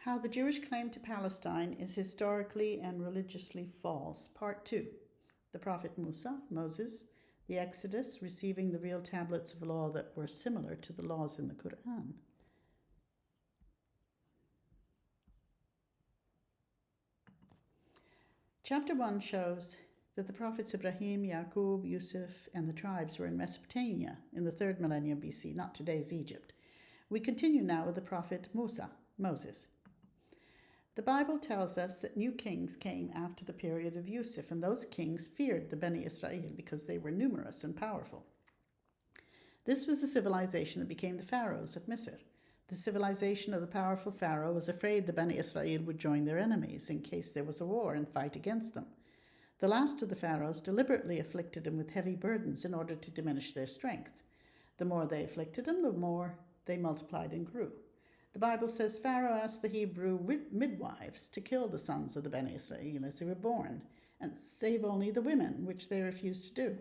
How the Jewish claim to Palestine is historically and religiously false. Part 2. The prophet Musa, Moses, the Exodus, receiving the real tablets of law that were similar to the laws in the Quran. Chapter 1 shows that the prophets Ibrahim, Yaqub, Yusuf, and the tribes were in Mesopotamia in the 3rd millennium BC, not today's Egypt. We continue now with the prophet Musa, Moses. The Bible tells us that new kings came after the period of Yusuf, and those kings feared the Beni Israel because they were numerous and powerful. This was the civilization that became the pharaohs of Misr. The civilization of the powerful pharaoh was afraid the Beni Israel would join their enemies in case there was a war and fight against them. The last of the pharaohs deliberately afflicted them with heavy burdens in order to diminish their strength. The more they afflicted them, the more they multiplied and grew. The Bible says Pharaoh asked the Hebrew midwives to kill the sons of the Beni Israel as they were born, and save only the women, which they refused to do.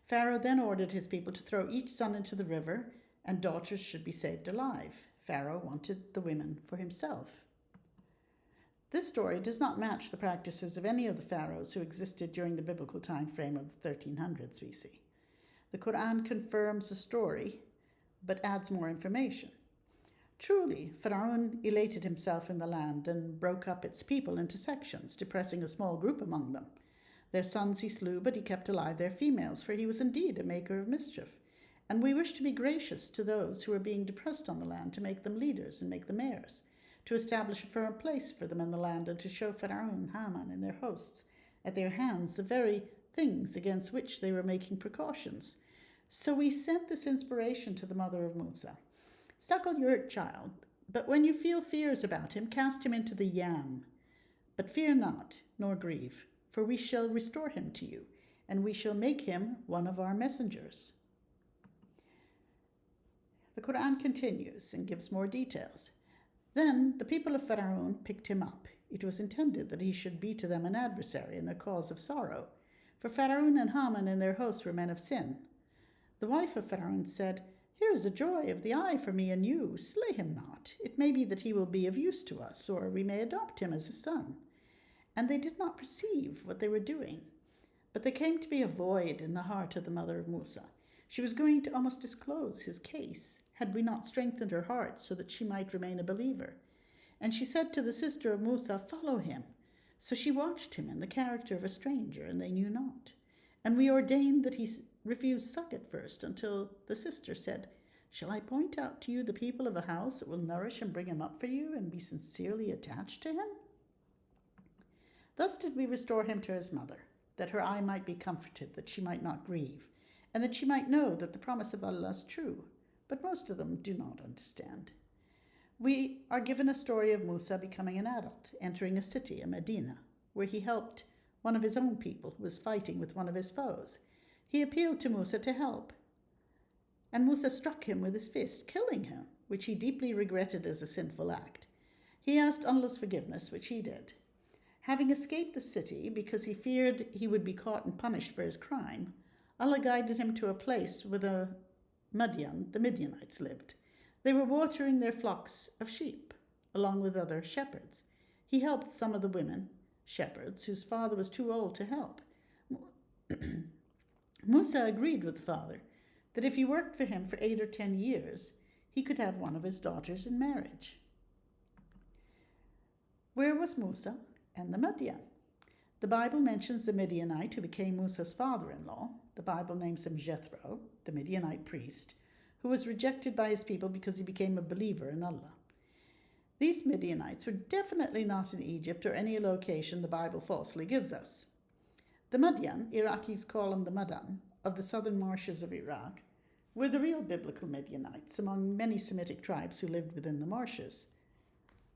Pharaoh then ordered his people to throw each son into the river, and daughters should be saved alive. Pharaoh wanted the women for himself. This story does not match the practices of any of the pharaohs who existed during the biblical time frame of the 1300s BC. The Quran confirms the story, but adds more information. Truly, Pharaoh elated himself in the land and broke up its people into sections, depressing a small group among them. Their sons he slew, but he kept alive their females, for he was indeed a maker of mischief. And we wish to be gracious to those who are being depressed on the land, to make them leaders and make them heirs, to establish a firm place for them in the land, and to show Pharaoh and Haman and their hosts at their hands the very things against which they were making precautions. So we sent this inspiration to the mother of Musa. Suckle your child, but when you feel fears about him, cast him into the Yam. But fear not, nor grieve, for we shall restore him to you, and we shall make him one of our messengers. The Quran continues and gives more details. Then the people of Pharaoh picked him up. It was intended that he should be to them an adversary and a cause of sorrow, for Pharaoh and Haman and their hosts were men of sin. The wife of Pharaoh said, "Here is a joy of the eye for me and you. Slay him not. It may be that he will be of use to us, or we may adopt him as a son." And they did not perceive what they were doing. But there came to be a void in the heart of the mother of Musa. She was going to almost disclose his case, had we not strengthened her heart so that she might remain a believer. And she said to the sister of Musa, "Follow him." So she watched him in the character of a stranger, and they knew not. And we ordained that he refused suck at first, until the sister said, "Shall I point out to you the people of a house that will nourish and bring him up for you, and be sincerely attached to him?" Thus did we restore him to his mother, that her eye might be comforted, that she might not grieve, and that she might know that the promise of Allah is true. But most of them do not understand. We are given a story of Musa becoming an adult, entering a city, a Medina, where he helped one of his own people who was fighting with one of his foes. He appealed to Musa to help, and Musa struck him with his fist, killing him, which he deeply regretted as a sinful act. He asked Allah's forgiveness, which he did. Having escaped the city because he feared he would be caught and punished for his crime, Allah guided him to a place where the Midianites lived. They were watering their flocks of sheep, along with other shepherds. He helped some of the women, shepherds, whose father was too old to help. Musa agreed with the father that if he worked for him for 8 or 10 years, he could have one of his daughters in marriage. Where was Musa and the Midian? The Bible mentions the Midianite who became Musa's father-in-law. The Bible names him Jethro, the Midianite priest, who was rejected by his people because he became a believer in Allah. These Midianites were definitely not in Egypt or any location the Bible falsely gives us. The Midian, Iraqis call them the Madan, of the southern marshes of Iraq, were the real biblical Midianites among many Semitic tribes who lived within the marshes.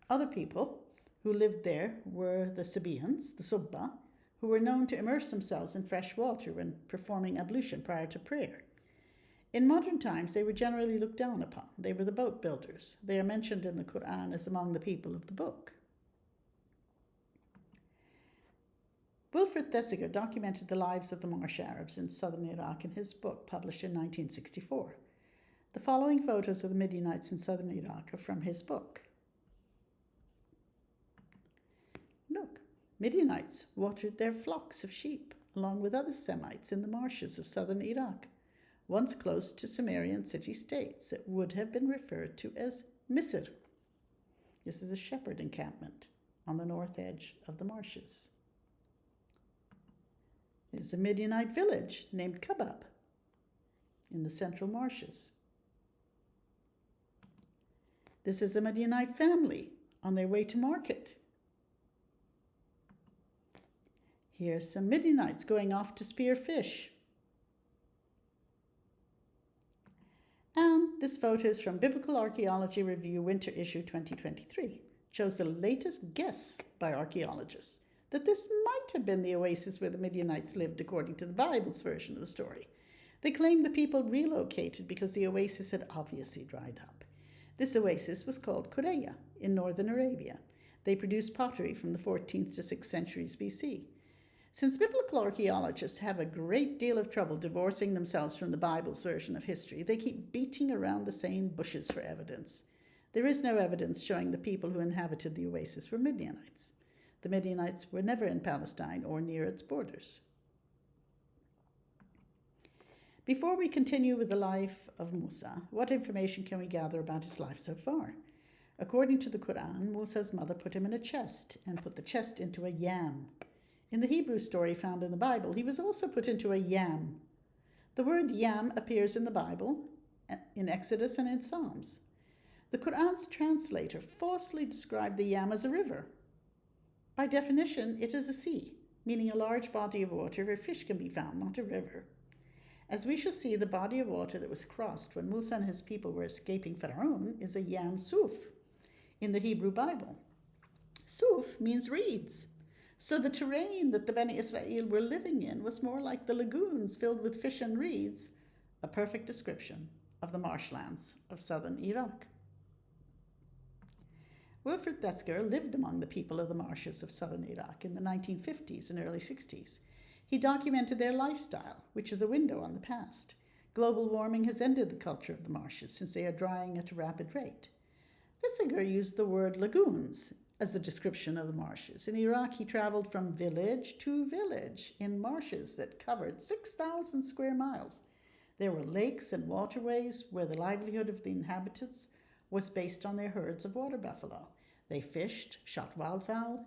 Other people who lived there were the Sabaeans, the Subba, who were known to immerse themselves in fresh water when performing ablution prior to prayer. In modern times, they were generally looked down upon. They were the boat builders. They are mentioned in the Quran as among the people of the book. Wilfred Thesiger documented the lives of the marsh Arabs in southern Iraq in his book, published in 1964. The following photos of the Midianites in southern Iraq are from his book. Midianites watered their flocks of sheep, along with other Semites in the marshes of southern Iraq, once close to Sumerian city-states that would have been referred to as Misr. This is a shepherd encampment on the north edge of the marshes. There's a Midianite village named Kabab in the central marshes. This is a Midianite family on their way to market. Here's some Midianites going off to spear fish. And this photo is from Biblical Archaeology Review Winter Issue 2023. Shows the latest guess by archaeologists that this might have been the oasis where the Midianites lived according to the Bible's version of the story. They claim the people relocated because the oasis had obviously dried up. This oasis was called Korea in northern Arabia. They produced pottery from the 14th to 6th centuries BC. Since biblical archaeologists have a great deal of trouble divorcing themselves from the Bible's version of history, they keep beating around the same bushes for evidence. There is no evidence showing the people who inhabited the oasis were Midianites. The Midianites were never in Palestine or near its borders. Before we continue with the life of Musa, what information can we gather about his life so far? According to the Quran, Musa's mother put him in a chest and put the chest into a yam. In the Hebrew story found in the Bible, he was also put into a yam. The word yam appears in the Bible, in Exodus and in Psalms. The Quran's translator falsely described the yam as a river. By definition, it is a sea, meaning a large body of water where fish can be found, not a river. As we shall see, the body of water that was crossed when Musa and his people were escaping Pharaoh is a yam suf in the Hebrew Bible. Suf means reeds. So the terrain that the Beni Israel were living in was more like the lagoons filled with fish and reeds, a perfect description of the marshlands of southern Iraq. Wilfred Thesiger lived among the people of the marshes of southern Iraq in the 1950s and early 60s. He documented their lifestyle, which is a window on the past. Global warming has ended the culture of the marshes since they are drying at a rapid rate. Thesiger used the word lagoons as a description of the marshes. In Iraq, he traveled from village to village in marshes that covered 6,000 square miles. There were lakes and waterways where the livelihood of the inhabitants was based on their herds of water buffalo. They fished, shot wildfowl,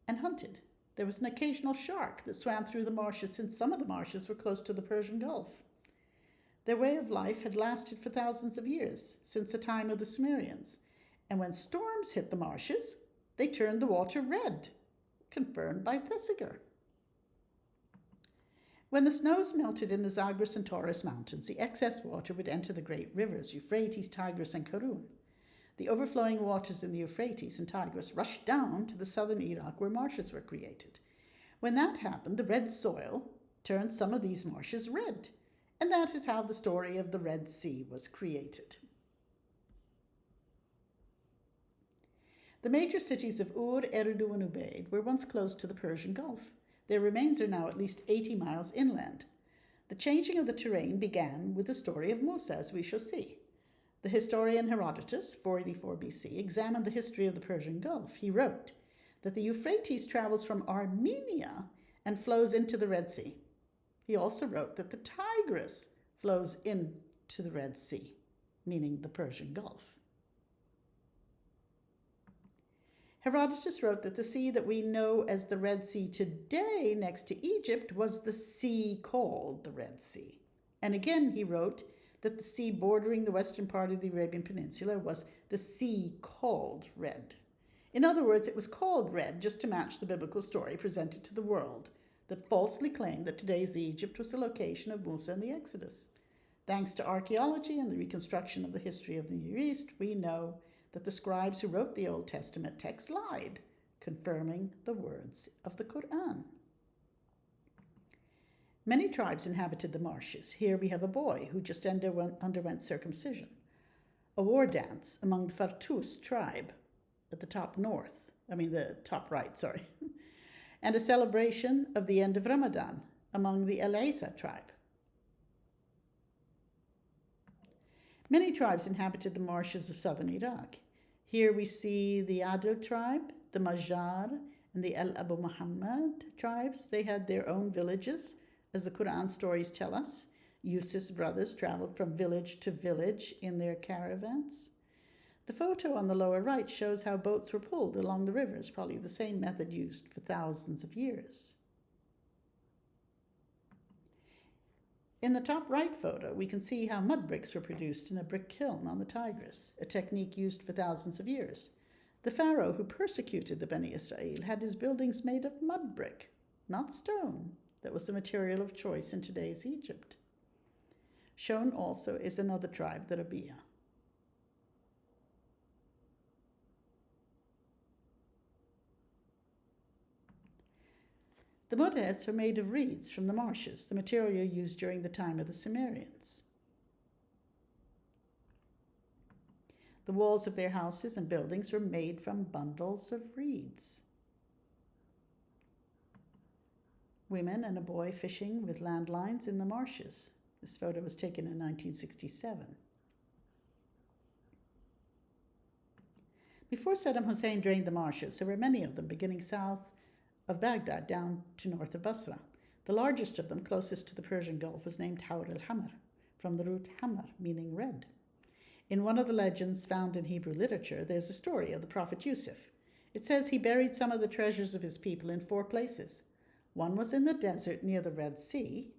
and hunted. There was an occasional shark that swam through the marshes since some of the marshes were close to the Persian Gulf. Their way of life had lasted for thousands of years, since the time of the Sumerians. And when storms hit the marshes, they turned the water red, confirmed by Thesiger. When the snows melted in the Zagros and Taurus mountains, the excess water would enter the great rivers, Euphrates, Tigris, and Karun. The overflowing waters in the Euphrates and Tigris rushed down to the southern Iraq where marshes were created. When that happened, the red soil turned some of these marshes red, and that is how the story of the Red Sea was created. The major cities of Ur, Eridu, and Ubaid were once close to the Persian Gulf. Their remains are now at least 80 miles inland. The changing of the terrain began with the story of Musa, as we shall see. The historian Herodotus, 484 BC, examined the history of the Persian Gulf. He wrote that the Euphrates travels from Armenia and flows into the Red Sea. He also wrote that the Tigris flows into the Red Sea, meaning the Persian Gulf. Herodotus wrote that the sea that we know as the Red Sea today next to Egypt was the sea called the Red Sea. And again he wrote that the sea bordering the western part of the Arabian Peninsula was the sea called Red. In other words, it was called Red just to match the biblical story presented to the world that falsely claimed that today's Egypt was the location of Musa and the Exodus. Thanks to archaeology and the reconstruction of the history of the Near East, we know that the scribes who wrote the Old Testament text lied, confirming the words of the Quran. Many tribes inhabited the marshes. Here we have a boy who just underwent circumcision, a war dance among the Fartus tribe at the top right, and a celebration of the end of Ramadan among the El Isa tribe. Many tribes inhabited the marshes of southern Iraq. Here we see the Adil tribe, the Majjar, And the El Abu Muhammad tribes, they had their own villages, as the Quran stories tell us. Yusuf's brothers traveled from village to village in their caravans. The photo on the lower right shows how boats were pulled along the rivers, probably the same method used for thousands of years. In the top right photo, we can see how mud bricks were produced in a brick kiln on the Tigris, a technique used for thousands of years. The pharaoh who persecuted the Bani Israel had his buildings made of mud brick, not stone, that was the material of choice in today's Egypt. Shown also is another tribe, the Rabia. The mudes were made of reeds from the marshes, the material used during the time of the Sumerians. The walls of their houses and buildings were made from bundles of reeds. Women and a boy fishing with landlines in the marshes. This photo was taken in 1967. Before Saddam Hussein drained the marshes, there were many of them beginning south of Baghdad down to north of Basra. The largest of them, closest to the Persian Gulf, was named Hawr al-Hamr, from the root hamar, meaning red. In one of the legends found in Hebrew literature, there's a story of the prophet Yusuf. It says he buried some of the treasures of his people in 4 places. One was in the desert near the Red Sea,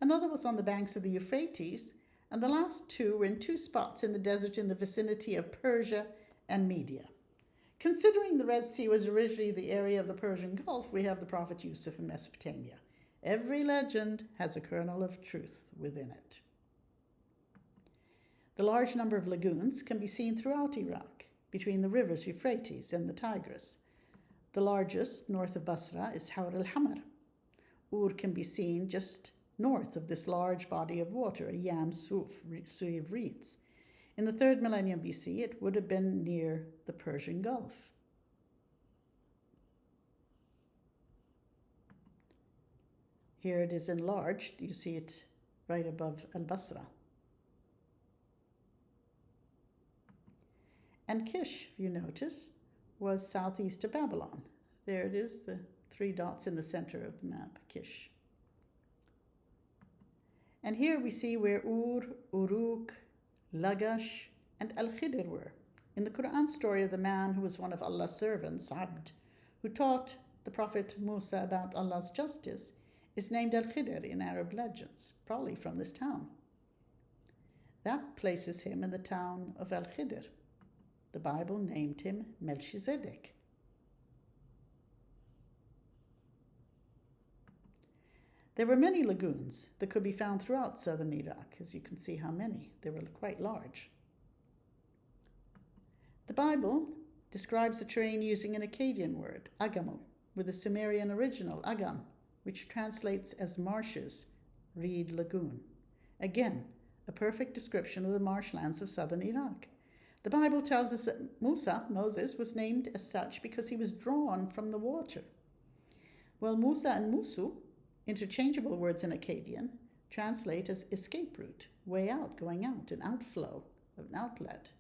another was on the banks of the Euphrates, and the last 2 were in 2 spots in the desert in the vicinity of Persia and Media. Considering the Red Sea was originally the area of the Persian Gulf, we have the prophet Yusuf in Mesopotamia. Every legend has a kernel of truth within it. The large number of lagoons can be seen throughout Iraq, between the rivers Euphrates and the Tigris. The largest, north of Basra, is Hawr al-Hamr. Ur can be seen just north of this large body of water, a yam sea of reeds. In the 3rd millennium BC, it would have been near the Persian Gulf. Here it is enlarged. You see it right above Al-Basra. And Kish, if you notice, was southeast of Babylon. There it is, the 3 dots in the center of the map, Kish. And here we see where Ur, Uruk, Lagash, and Al-Khidr were. In the Quran story of the man who was one of Allah's servants, Abd, who taught the prophet Musa about Allah's justice, is named Al-Khidr in Arab legends, probably from this town. That places him in the town of Al-Khidr. The Bible named him Melchizedek. There were many lagoons that could be found throughout southern Iraq, as you can see how many. They were quite large. The Bible describes the terrain using an Akkadian word, agamu, with the Sumerian original, agam, which translates as marshes, reed lagoon. Again, a perfect description of the marshlands of southern Iraq. The Bible tells us that Moses, was named as such because he was drawn from the water. Well, Musa and Musu, interchangeable words in Akkadian, translate as escape route, way out, going out, an outflow, an outlet.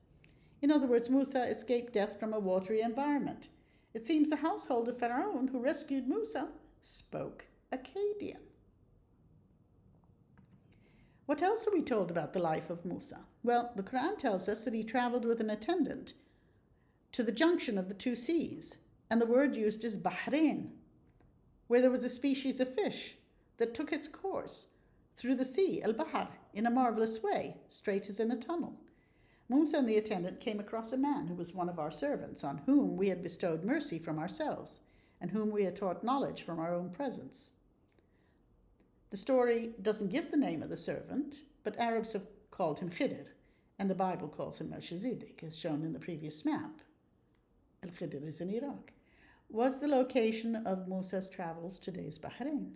In other words, Musa escaped death from a watery environment. It seems the household of Pharaoh who rescued Musa spoke Akkadian. What else are we told about the life of Musa? Well, the Quran tells us that he traveled with an attendant to the junction of the 2 seas, and the word used is Bahrain, where there was a species of fish that took its course through the sea, al-Bahar, in a marvelous way, straight as in a tunnel. Musa and the attendant came across a man who was one of our servants, on whom we had bestowed mercy from ourselves, and whom we had taught knowledge from our own presence. The story doesn't give the name of the servant, but Arabs have called him Khidr, and the Bible calls him Melchizedek, as shown in the previous map. Al-Khidr is in Iraq. Was the location of Musa's travels today's Bahrain.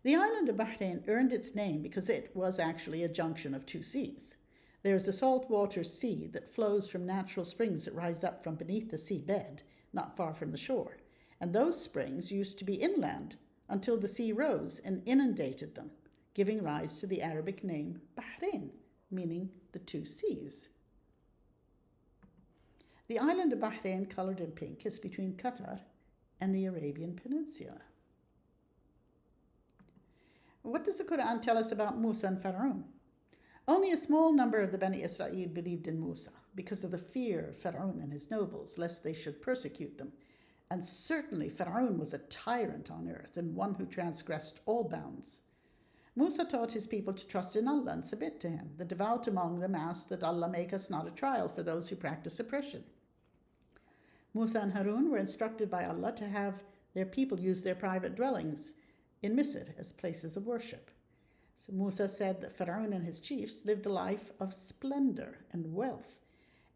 The island of Bahrain earned its name because it was actually a junction of 2 seas. There is a saltwater sea that flows from natural springs that rise up from beneath the seabed, not far from the shore, and those springs used to be inland until the sea rose and inundated them, giving rise to the Arabic name Bahrain, meaning the 2 seas. The island of Bahrain, colored in pink, is between Qatar and the Arabian Peninsula. What does the Quran tell us about Musa and Pharaoh? Only a small number of the Bani Israel believed in Musa because of the fear of Pharaoh and his nobles, lest they should persecute them. And certainly Pharaoh was a tyrant on earth and one who transgressed all bounds. Musa taught his people to trust in Allah and submit to him. The devout among them asked that Allah make us not a trial for those who practice oppression. Musa and Harun were instructed by Allah to have their people use their private dwellings in Misr as places of worship. So Musa said that Pharaoh and his chiefs lived a life of splendor and wealth,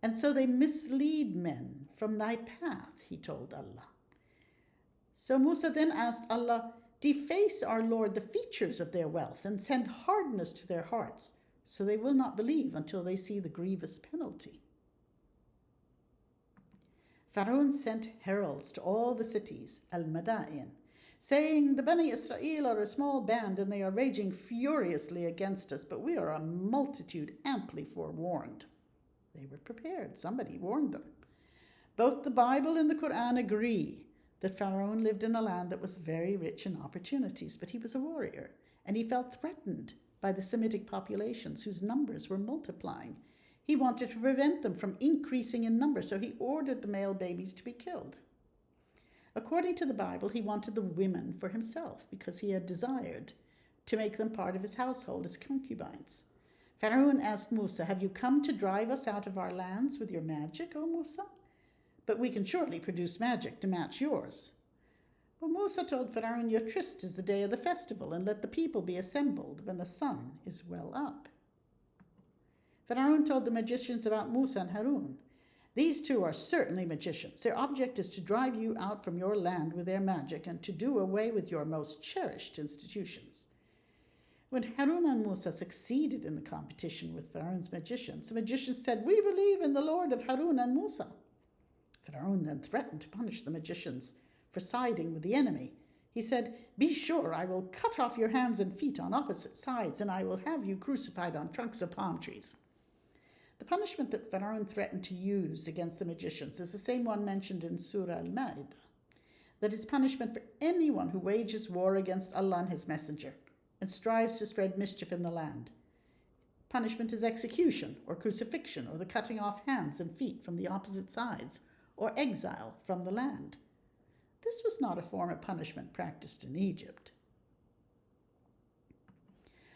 and so they mislead men from thy path, he told Allah. So Musa then asked Allah, deface our Lord the features of their wealth and send hardness to their hearts, so they will not believe until they see the grievous penalty. Pharaoh sent heralds to all the cities, al-Madain, saying, the Bani Israel are a small band and they are raging furiously against us, but we are a multitude amply forewarned. They were prepared. Somebody warned them. Both the Bible and the Quran agree that Pharaoh lived in a land that was very rich in opportunities, but he was a warrior, and he felt threatened by the Semitic populations whose numbers were multiplying. He wanted to prevent them from increasing in number, so he ordered the male babies to be killed. According to the Bible, he wanted the women for himself because he had desired to make them part of his household as concubines. Pharaoh asked Musa, have you come to drive us out of our lands with your magic, O Musa? But we can surely produce magic to match yours. Well, Musa told Pharaoh, your tryst is the day of the festival, and let the people be assembled when the sun is well up. Pharaoh told the magicians about Musa and Harun. These two are certainly magicians. Their object is to drive you out from your land with their magic and to do away with your most cherished institutions. When Harun and Musa succeeded in the competition with Pharaoh's magicians, the magicians said, we believe in the Lord of Harun and Musa. Pharaoh then threatened to punish the magicians for siding with the enemy. He said, be sure I will cut off your hands and feet on opposite sides, and I will have you crucified on trunks of palm trees. The punishment that Pharaoh threatened to use against the magicians is the same one mentioned in Surah Al-Ma'idah. That is punishment for anyone who wages war against Allah and his messenger and strives to spread mischief in the land. Punishment is execution or crucifixion or the cutting off hands and feet from the opposite sides or exile from the land. This was not a form of punishment practiced in Egypt.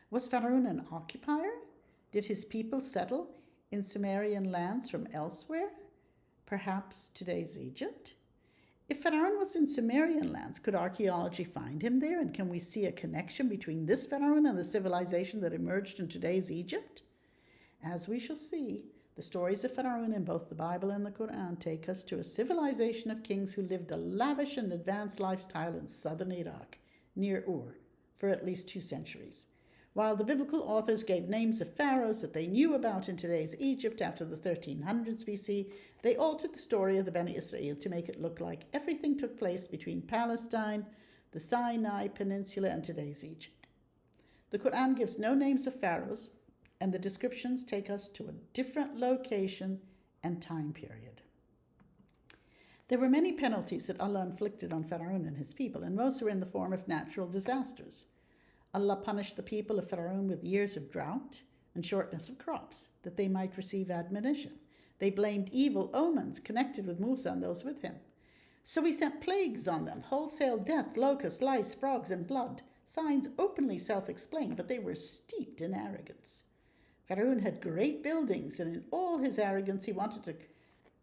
Was Pharaoh an occupier? Did his people settle in Sumerian lands from elsewhere? Perhaps today's Egypt? If Pharaoh was in Sumerian lands, could archaeology find him there? And can we see a connection between this Pharaoh and the civilization that emerged in today's Egypt? As we shall see, the stories of Pharaoh in both the Bible and the Quran take us to a civilization of kings who lived a lavish and advanced lifestyle in southern Iraq, near Ur, for at least 2 centuries. While the biblical authors gave names of pharaohs that they knew about in today's Egypt after the 1300s BC, they altered the story of the Bani Israel to make it look like everything took place between Palestine, the Sinai Peninsula, and today's Egypt. The Quran gives no names of pharaohs, and the descriptions take us to a different location and time period. There were many penalties that Allah inflicted on Pharaoh and his people, and most were in the form of natural disasters. Allah punished the people of Pharaoh with years of drought and shortness of crops, that they might receive admonition. They blamed evil omens connected with Musa and those with him. So he sent plagues on them, wholesale death, locusts, lice, frogs, and blood, signs openly self-explained, but they were steeped in arrogance. Pharaoh had great buildings, and in all his arrogance he wanted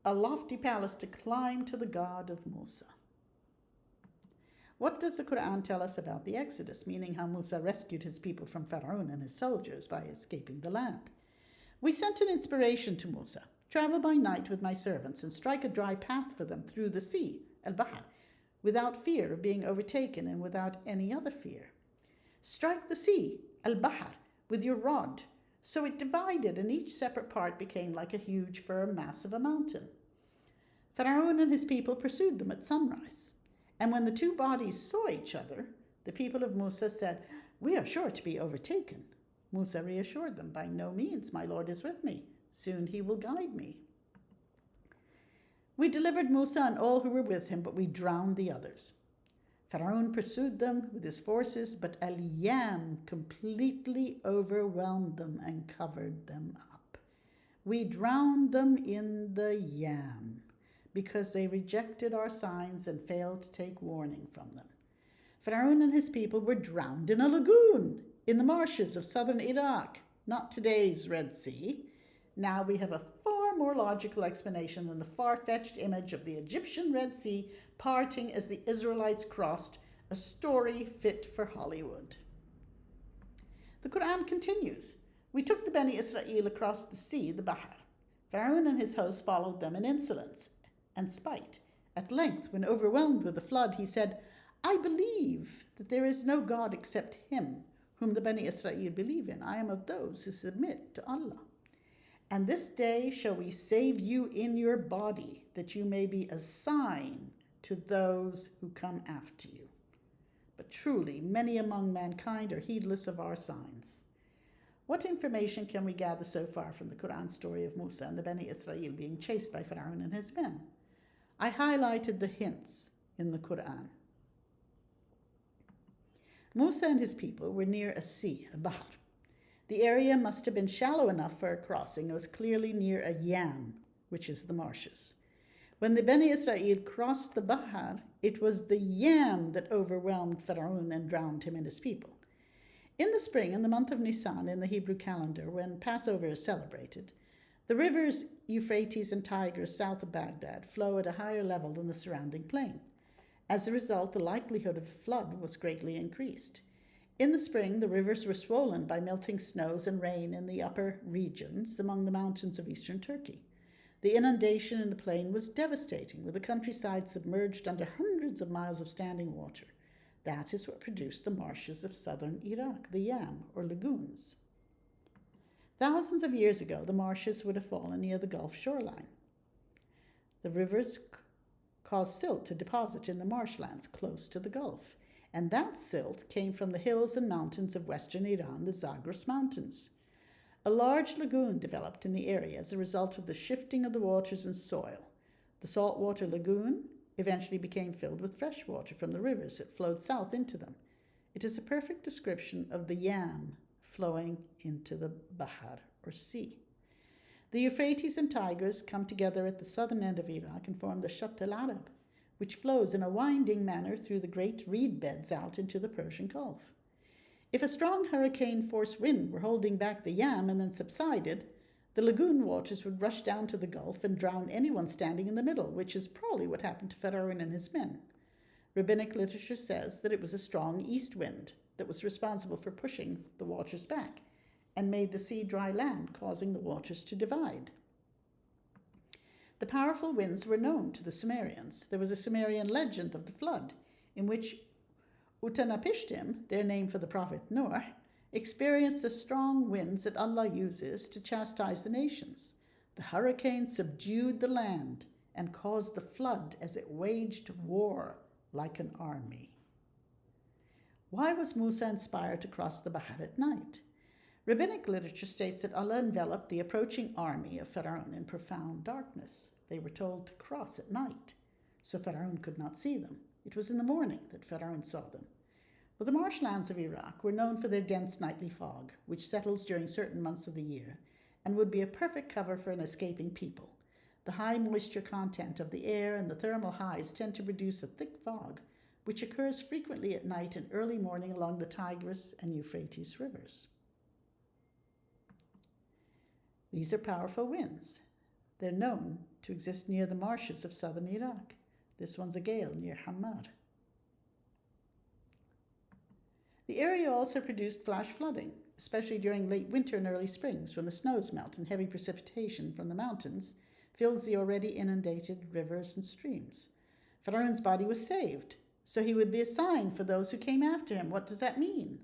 a lofty palace to climb to the God of Musa. What does the Quran tell us about the Exodus, meaning how Musa rescued his people from Pharaoh and his soldiers by escaping the land? We sent an inspiration to Musa. Travel by night with my servants and strike a dry path for them through the sea, al-Bahr, without fear of being overtaken and without any other fear. Strike the sea, al-Bahr, with your rod. So it divided, and each separate part became like a huge, firm mass of a mountain. Pharaoh and his people pursued them at sunrise. And when the two bodies saw each other, the people of Musa said, "We are sure to be overtaken." Musa reassured them, "By no means, my Lord is with me. Soon he will guide me." We delivered Musa and all who were with him, but we drowned the others. Pharaoh pursued them with his forces, but Al-Yam completely overwhelmed them and covered them up. We drowned them in the Yam because they rejected our signs and failed to take warning from them. Pharaoh and his people were drowned in a lagoon in the marshes of southern Iraq, not today's Red Sea. Now we have a far more logical explanation than the far-fetched image of the Egyptian Red Sea parting as the Israelites crossed, a story fit for Hollywood. The Quran continues, we took the Beni Israel across the sea, the Bahar. Pharaoh and his hosts followed them in insolence and spite. At length, when overwhelmed with the flood, he said, I believe that there is no God except him, whom the Beni Israel believe in. I am of those who submit to Allah. And this day shall we save you in your body, that you may be a sign to those who come after you. But truly, many among mankind are heedless of our signs. What information can we gather so far from the Quran story of Musa and the Beni Israel being chased by Pharaoh and his men? I highlighted the hints in the Quran. Musa and his people were near a sea, a Bahar. The area must have been shallow enough for a crossing. It was clearly near a Yam, which is the marshes. When the Beni Israel crossed the Bahar, it was the Yam that overwhelmed Pharaoh and drowned him and his people. In the spring, in the month of Nisan in the Hebrew calendar, when Passover is celebrated, the rivers Euphrates and Tigris south of Baghdad flow at a higher level than the surrounding plain. As a result, the likelihood of a flood was greatly increased. In the spring, the rivers were swollen by melting snows and rain in the upper regions among the mountains of eastern Turkey. The inundation in the plain was devastating, with the countryside submerged under hundreds of miles of standing water. That is what produced the marshes of southern Iraq, the Yam, or lagoons. Thousands of years ago, the marshes would have fallen near the Gulf shoreline. The rivers caused silt to deposit in the marshlands close to the Gulf, and that silt came from the hills and mountains of western Iran, the Zagros Mountains. A large lagoon developed in the area as a result of the shifting of the waters and soil. The saltwater lagoon eventually became filled with fresh water from the rivers that flowed south into them. It is a perfect description of the Yam flowing into the Bahar, or sea. The Euphrates and Tigris come together at the southern end of Iraq and form the Shatt al-Arab, which flows in a winding manner through the great reed beds out into the Persian Gulf. If a strong hurricane-force wind were holding back the Yam and then subsided, the lagoon waters would rush down to the Gulf and drown anyone standing in the middle, which is probably what happened to Pharaoh and his men. Rabbinic literature says that it was a strong east wind that was responsible for pushing the waters back and made the sea dry land, causing the waters to divide. The powerful winds were known to the Sumerians. There was a Sumerian legend of the flood, in which Utanapishtim, their name for the prophet Noah, experienced the strong winds that Allah uses to chastise the nations. The hurricane subdued the land and caused the flood as it waged war like an army. Why was Musa inspired to cross the Bahar at night? Rabbinic literature states that Allah enveloped the approaching army of Pharaoh in profound darkness. They were told to cross at night, so Pharaoh could not see them. It was in the morning that Pharaoh saw them. Well, the marshlands of Iraq were known for their dense nightly fog, which settles during certain months of the year, and would be a perfect cover for an escaping people. The high moisture content of the air and the thermal highs tend to produce a thick fog, which occurs frequently at night and early morning along the Tigris and Euphrates rivers. These are powerful winds. They're known to exist near the marshes of southern Iraq. This one's a gale near Hammar. The area also produced flash flooding, especially during late winter and early springs when the snows melt and heavy precipitation from the mountains fills the already inundated rivers and streams. Pharaoh's body was saved, so he would be a sign for those who came after him. What does that mean?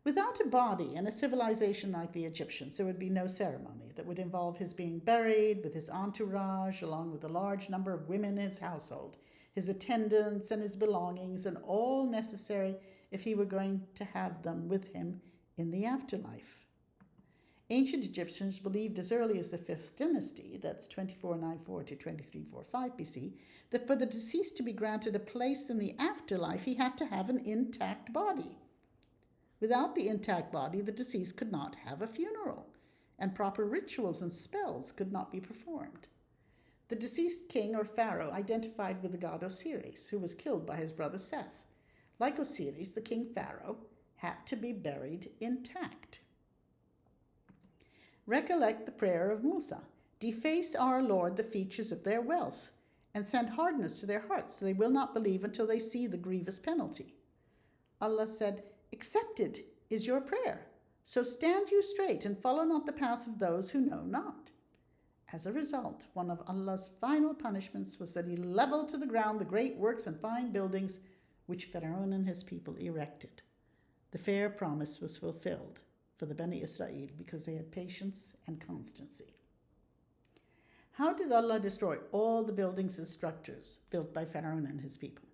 Without a body in a civilization like the Egyptians, there would be no ceremony that would involve his being buried with his entourage, along with a large number of women in his household, his attendants and his belongings, and all necessary if he were going to have them with him in the afterlife. Ancient Egyptians believed as early as the 5th dynasty, that's 2494 to 2345 BC, that for the deceased to be granted a place in the afterlife, he had to have an intact body. Without the intact body, the deceased could not have a funeral, and proper rituals and spells could not be performed. The deceased king or pharaoh identified with the god Osiris, who was killed by his brother Seth. Like Osiris, the king pharaoh had to be buried intact. Recollect the prayer of Musa. Deface our Lord the features of their wealth, and send hardness to their hearts, so they will not believe until they see the grievous penalty. Allah said, accepted is your prayer, so stand you straight and follow not the path of those who know not. As a result, one of Allah's final punishments was that he leveled to the ground the great works and fine buildings which Pharaoh and his people erected. The fair promise was fulfilled for the Bani Israel because they had patience and constancy. How did Allah destroy all the buildings and structures built by Pharaoh and his people?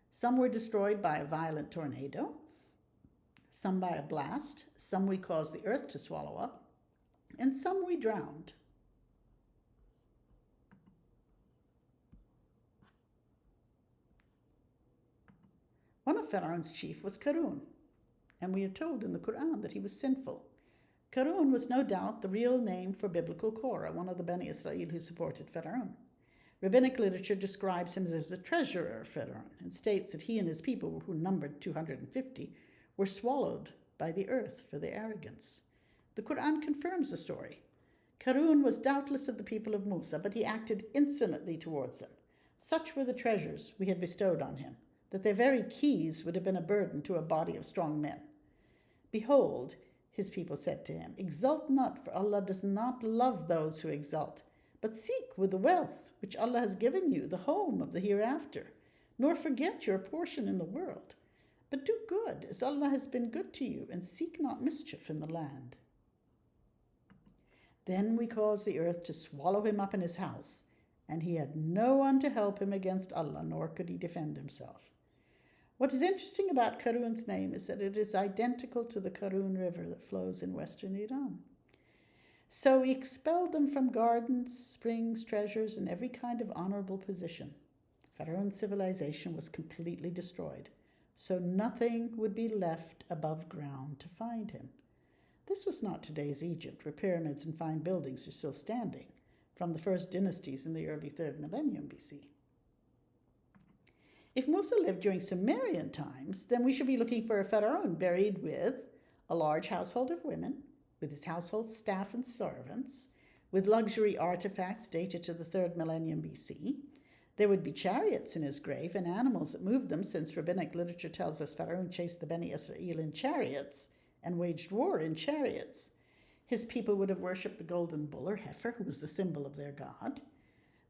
Some were destroyed by a violent tornado, some by a blast, some we caused the earth to swallow up, and some we drowned. One of Pharaoh's chief was Karun, and we are told in the Quran that he was sinful. Karun was no doubt the real name for biblical Korah, one of the Bani Israel who supported Pharaoh. Rabbinic literature describes him as a treasurer of Pharaoh and states that he and his people, who numbered 250, were swallowed by the earth for their arrogance. The Quran confirms the story. Karun was doubtless of the people of Musa, but he acted insolently towards them. Such were the treasures we had bestowed on him, that their very keys would have been a burden to a body of strong men. Behold, his people said to him, exult not, for Allah does not love those who exult, but seek with the wealth which Allah has given you the home of the hereafter, nor forget your portion in the world. But do good, as Allah has been good to you, and seek not mischief in the land. Then we caused the earth to swallow him up in his house, and he had no one to help him against Allah, nor could he defend himself. What is interesting about Karun's name is that it is identical to the Karun River that flows in western Iran. So he expelled them from gardens, springs, treasures, and every kind of honorable position. Pharaoh's civilization was completely destroyed, so nothing would be left above ground to find him. This was not today's Egypt, where pyramids and fine buildings are still standing, from the first dynasties in the early 3rd millennium BC. If Musa lived during Sumerian times, then we should be looking for a pharaoh buried with a large household of women, with his household staff and servants, with luxury artifacts dated to the 3rd millennium BC. There would be chariots in his grave and animals that moved them, since rabbinic literature tells us Pharaoh chased the Bani Israel in chariots and waged war in chariots. His people would have worshipped the golden bull or heifer, who was the symbol of their god.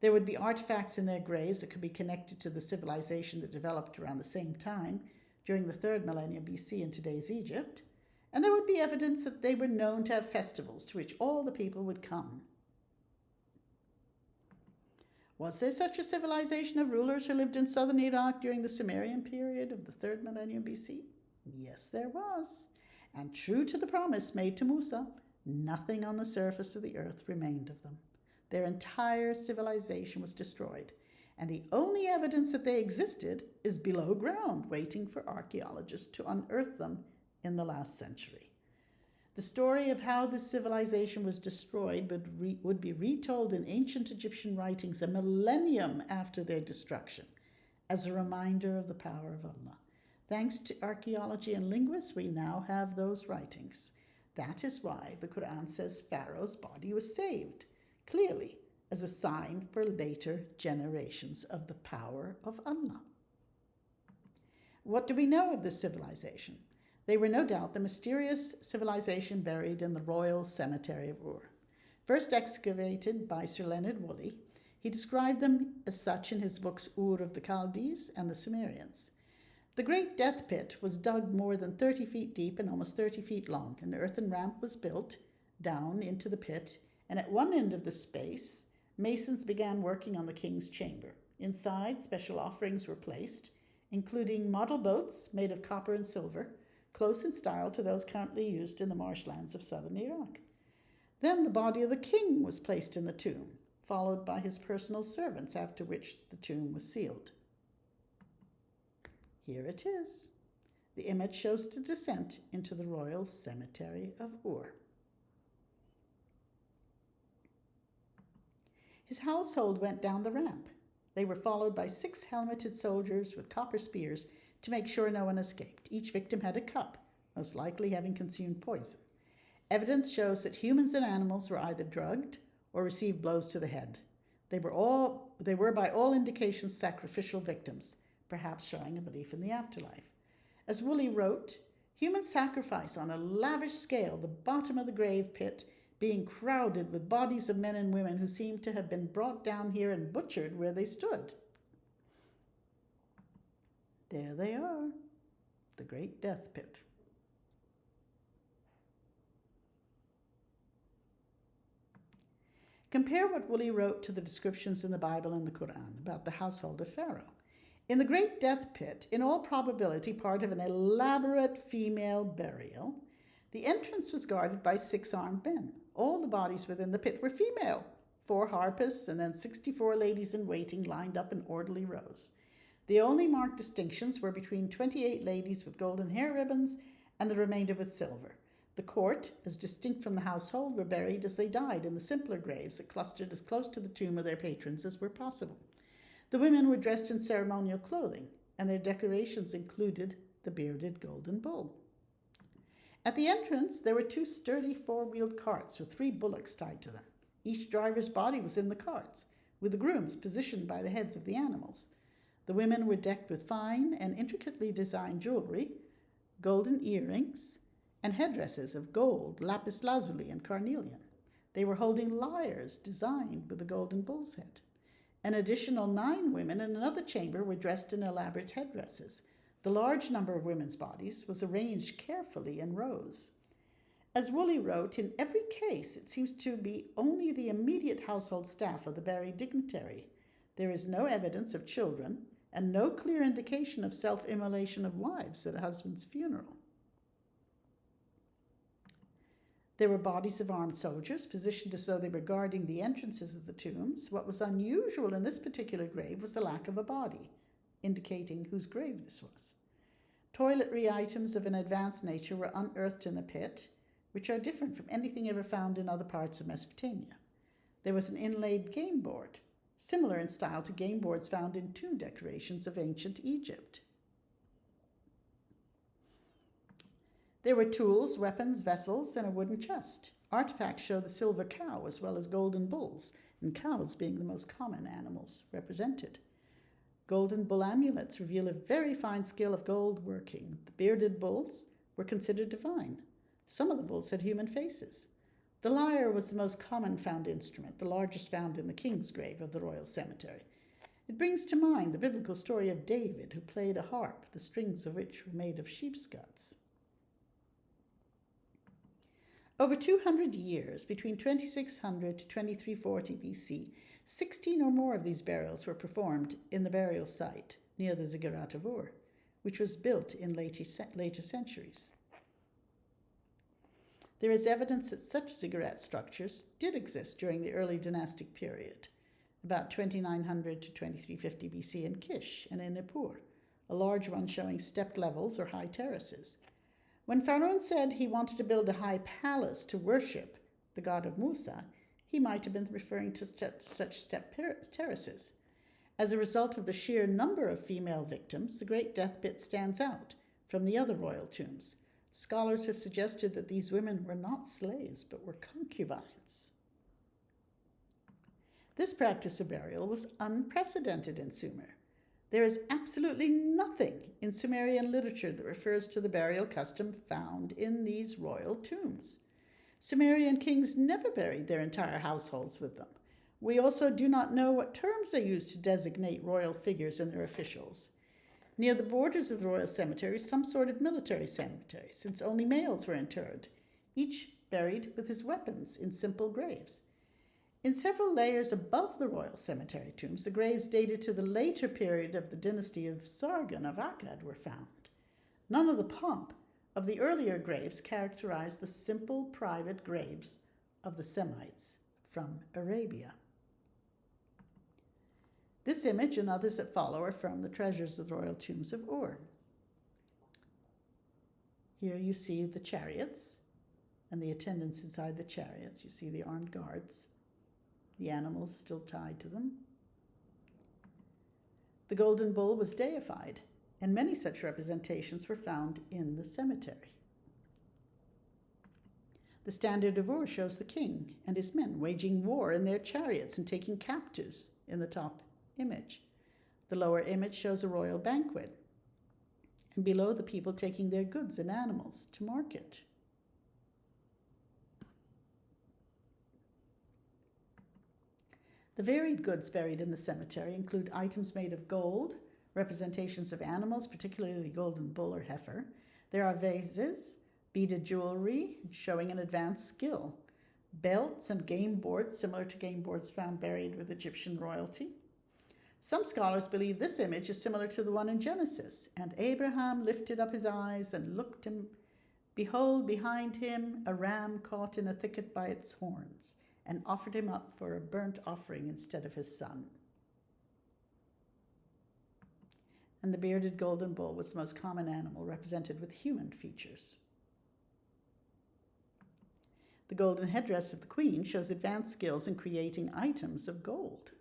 There would be artifacts in their graves that could be connected to the civilization that developed around the same time, during the 3rd millennium BC in today's Egypt. And there would be evidence that they were known to have festivals to which all the people would come. Was there such a civilization of rulers who lived in southern Iraq during the Sumerian period of the 3rd millennium BC? Yes, there was. And true to the promise made to Musa, nothing on the surface of the earth remained of them. Their entire civilization was destroyed, and the only evidence that they existed is below ground, waiting for archaeologists to unearth them in the last century. The story of how this civilization was destroyed would be retold in ancient Egyptian writings a millennium after their destruction, as a reminder of the power of Allah. Thanks to archaeology and linguists, we now have those writings. That is why the Quran says Pharaoh's body was saved, clearly as a sign for later generations of the power of Allah. What do we know of this civilization? They were no doubt the mysterious civilization buried in the royal cemetery of Ur. First excavated by Sir Leonard Woolley, he described them as such in his books Ur of the Chaldees and the Sumerians. The great death pit was dug more than 30 feet deep and almost 30 feet long. An earthen ramp was built down into the pit, and at one end of the space, masons began working on the king's chamber. Inside, special offerings were placed, including model boats made of copper and silver, close in style to those currently used in the marshlands of southern Iraq. Then the body of the king was placed in the tomb, followed by his personal servants, after which the tomb was sealed. Here it is. The image shows the descent into the royal cemetery of Ur. His household went down the ramp. They were followed by 6 helmeted soldiers with copper spears to make sure no one escaped. Each victim had a cup, most likely having consumed poison. Evidence shows that humans and animals were either drugged or received blows to the head. They were by all indications sacrificial victims, perhaps showing a belief in the afterlife. As Woolley wrote, human sacrifice on a lavish scale, the bottom of the grave pit being crowded with bodies of men and women who seemed to have been brought down here and butchered where they stood. There they are, the great death pit. Compare what Woolley wrote to the descriptions in the Bible and the Quran about the household of Pharaoh. In the great death pit, in all probability part of an elaborate female burial, the entrance was guarded by 6 armed men. All the bodies within the pit were female, 4 harpists and then 64 ladies in waiting lined up in orderly rows. The only marked distinctions were between 28 ladies with golden hair ribbons and the remainder with silver. The court, as distinct from the household, were buried as they died in the simpler graves that clustered as close to the tomb of their patrons as were possible. The women were dressed in ceremonial clothing, and their decorations included the bearded golden bull. At the entrance, there were 2 sturdy 4-wheeled carts with 3 bullocks tied to them. Each driver's body was in the carts, with the grooms positioned by the heads of the animals. The women were decked with fine and intricately designed jewelry, golden earrings, and headdresses of gold, lapis lazuli, and carnelian. They were holding lyres designed with the golden bull's head. An additional 9 women in another chamber were dressed in elaborate headdresses. The large number of women's bodies was arranged carefully in rows. As Woolley wrote, in every case it seems to be only the immediate household staff of the buried dignitary. There is no evidence of children and no clear indication of self-immolation of wives at a husband's funeral. There were bodies of armed soldiers positioned as though they were guarding the entrances of the tombs. What was unusual in this particular grave was the lack of a body, indicating whose grave this was. Toiletry items of an advanced nature were unearthed in the pit, which are different from anything ever found in other parts of Mesopotamia. There was an inlaid game board, similar in style to game boards found in tomb decorations of ancient Egypt. There were tools, weapons, vessels, and a wooden chest. Artifacts show the silver cow as well as golden bulls, and cows being the most common animals represented. Golden bull amulets reveal a very fine skill of gold working. The bearded bulls were considered divine. Some of the bulls had human faces. The lyre was the most common found instrument, the largest found in the king's grave of the royal cemetery. It brings to mind the biblical story of David, who played a harp, the strings of which were made of sheep's guts. Over 200 years, between 2600 to 2340 BC, 16 or more of these burials were performed in the burial site near the Ziggurat of Ur, which was built in later centuries. There is evidence that such ziggurat structures did exist during the early dynastic period, about 2900 to 2350 BC in Kish and in Nippur, a large one showing stepped levels or high terraces. When Pharaoh said he wanted to build a high palace to worship the god of Musa, he might have been referring to such step terraces. As a result of the sheer number of female victims, the Great Death Pit stands out from the other royal tombs. Scholars have suggested that these women were not slaves, but were concubines. This practice of burial was unprecedented in Sumer. There is absolutely nothing in Sumerian literature that refers to the burial custom found in these royal tombs. Sumerian kings never buried their entire households with them. We also do not know what terms they used to designate royal figures and their officials. Near the borders of the royal cemetery is some sort of military cemetery, since only males were interred, each buried with his weapons in simple graves. In several layers above the royal cemetery tombs, the graves dated to the later period of the dynasty of Sargon of Akkad were found. None of the pomp of the earlier graves characterized the simple private graves of the Semites from Arabia. This image and others that follow are from the treasures of the royal tombs of Ur. Here you see the chariots and the attendants inside the chariots. You see the armed guards, the animals still tied to them. The golden bull was deified, and many such representations were found in the cemetery. The standard of Ur shows the king and his men waging war in their chariots and taking captives in the top image. The lower image shows a royal banquet, and below the people taking their goods and animals to market. The varied goods buried in the cemetery include items made of gold, representations of animals, particularly the golden bull or heifer. There are vases, beaded jewelry showing an advanced skill, belts and game boards similar to game boards found buried with Egyptian royalty. Some scholars believe this image is similar to the one in Genesis. And Abraham lifted up his eyes and looked, and behold, behind him a ram caught in a thicket by its horns, and offered him up for a burnt offering instead of his son. And the bearded golden bull was the most common animal represented with human features. The golden headdress of the queen shows advanced skills in creating items of gold.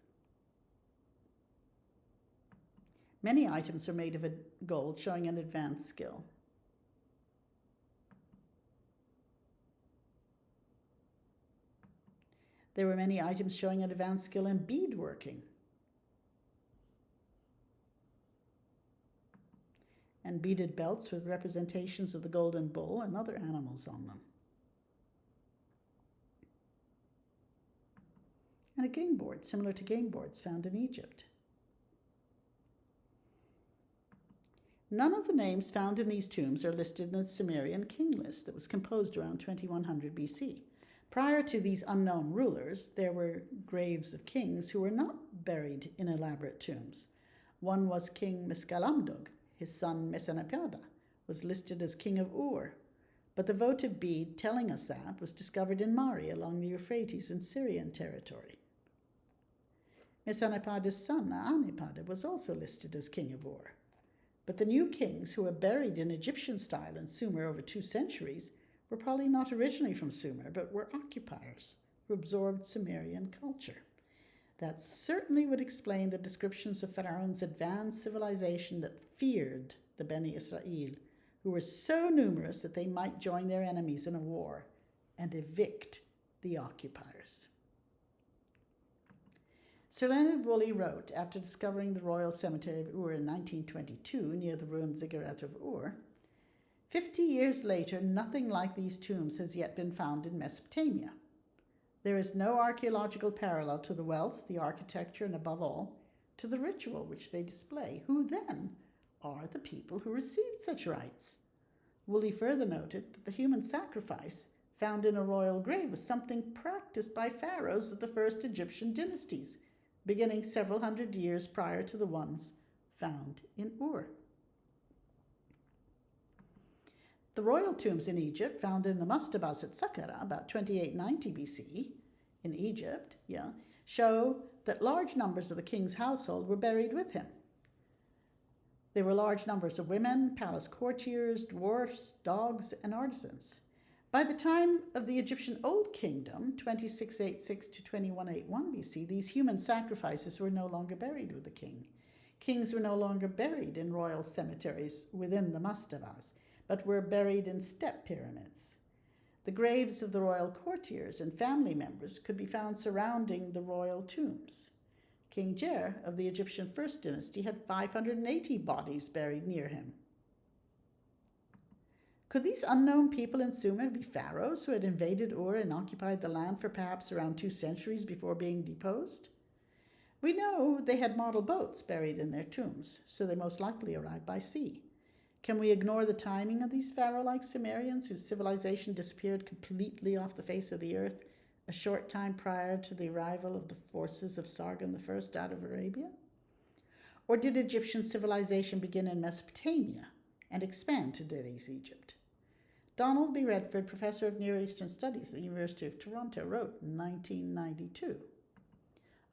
Many items are made of gold, showing an advanced skill. There were many items showing an advanced skill in beadworking. And beaded belts with representations of the golden bull and other animals on them. And a game board, similar to game boards found in Egypt. None of the names found in these tombs are listed in the Sumerian king list that was composed around 2100 BC. Prior to these unknown rulers, there were graves of kings who were not buried in elaborate tombs. One was King Misgalamdug. His son Messenapada was listed as king of Ur, but the votive bead telling us that was discovered in Mari along the Euphrates in Syrian territory. Messenapada's son Anipada was also listed as king of Ur. But the new kings, who were buried in Egyptian style in Sumer over 2 centuries, were probably not originally from Sumer, but were occupiers who absorbed Sumerian culture. That certainly would explain the descriptions of Pharaoh's advanced civilization that feared the Beni Israel, who were so numerous that they might join their enemies in a war and evict the occupiers. Sir Leonard Woolley wrote, after discovering the royal cemetery of Ur in 1922 near the ruined ziggurat of Ur, 50 years later, nothing like these tombs has yet been found in Mesopotamia. There is no archaeological parallel to the wealth, the architecture, and above all, to the ritual which they display. Who then are the people who received such rites? Woolley further noted that the human sacrifice found in a royal grave was something practiced by pharaohs of the first Egyptian dynasties, beginning several hundred years prior to the ones found in Ur. The royal tombs in Egypt, found in the mastabas at Saqqara about 2890 BC in Egypt, show that large numbers of the king's household were buried with him. There were large numbers of women, palace courtiers, dwarfs, dogs, and artisans. By the time of the Egyptian Old Kingdom, 2686 to 2181 BC, these human sacrifices were no longer buried with the king. Kings were no longer buried in royal cemeteries within the mastabas, but were buried in step pyramids. The graves of the royal courtiers and family members could be found surrounding the royal tombs. King Jer of the Egyptian First Dynasty had 580 bodies buried near him. Could these unknown people in Sumer be pharaohs who had invaded Ur and occupied the land for perhaps around 2 centuries before being deposed? We know they had model boats buried in their tombs, so they most likely arrived by sea. Can we ignore the timing of these pharaoh-like Sumerians whose civilization disappeared completely off the face of the earth a short time prior to the arrival of the forces of Sargon I out of Arabia? Or did Egyptian civilization begin in Mesopotamia and expand to today's Egypt? Donald B. Redford, professor of Near Eastern Studies at the University of Toronto, wrote in 1992,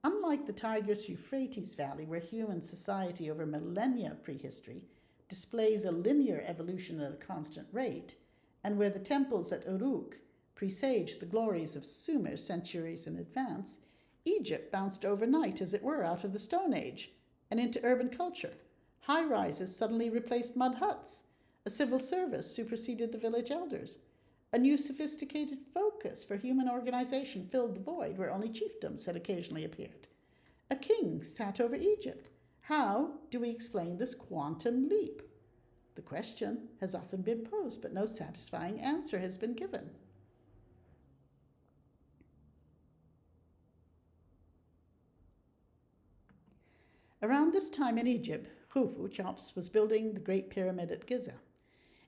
"Unlike the Tigris-Euphrates Valley, where human society over millennia of prehistory displays a linear evolution at a constant rate, and where the temples at Uruk presage the glories of Sumer centuries in advance, Egypt bounced overnight, as it were, out of the Stone Age and into urban culture. High-rises suddenly replaced mud huts. A civil service superseded the village elders. A new sophisticated focus for human organization filled the void where only chiefdoms had occasionally appeared. A king sat over Egypt. How do we explain this quantum leap? The question has often been posed, but no satisfying answer has been given." Around this time in Egypt, Khufu, Chops, was building the Great Pyramid at Giza.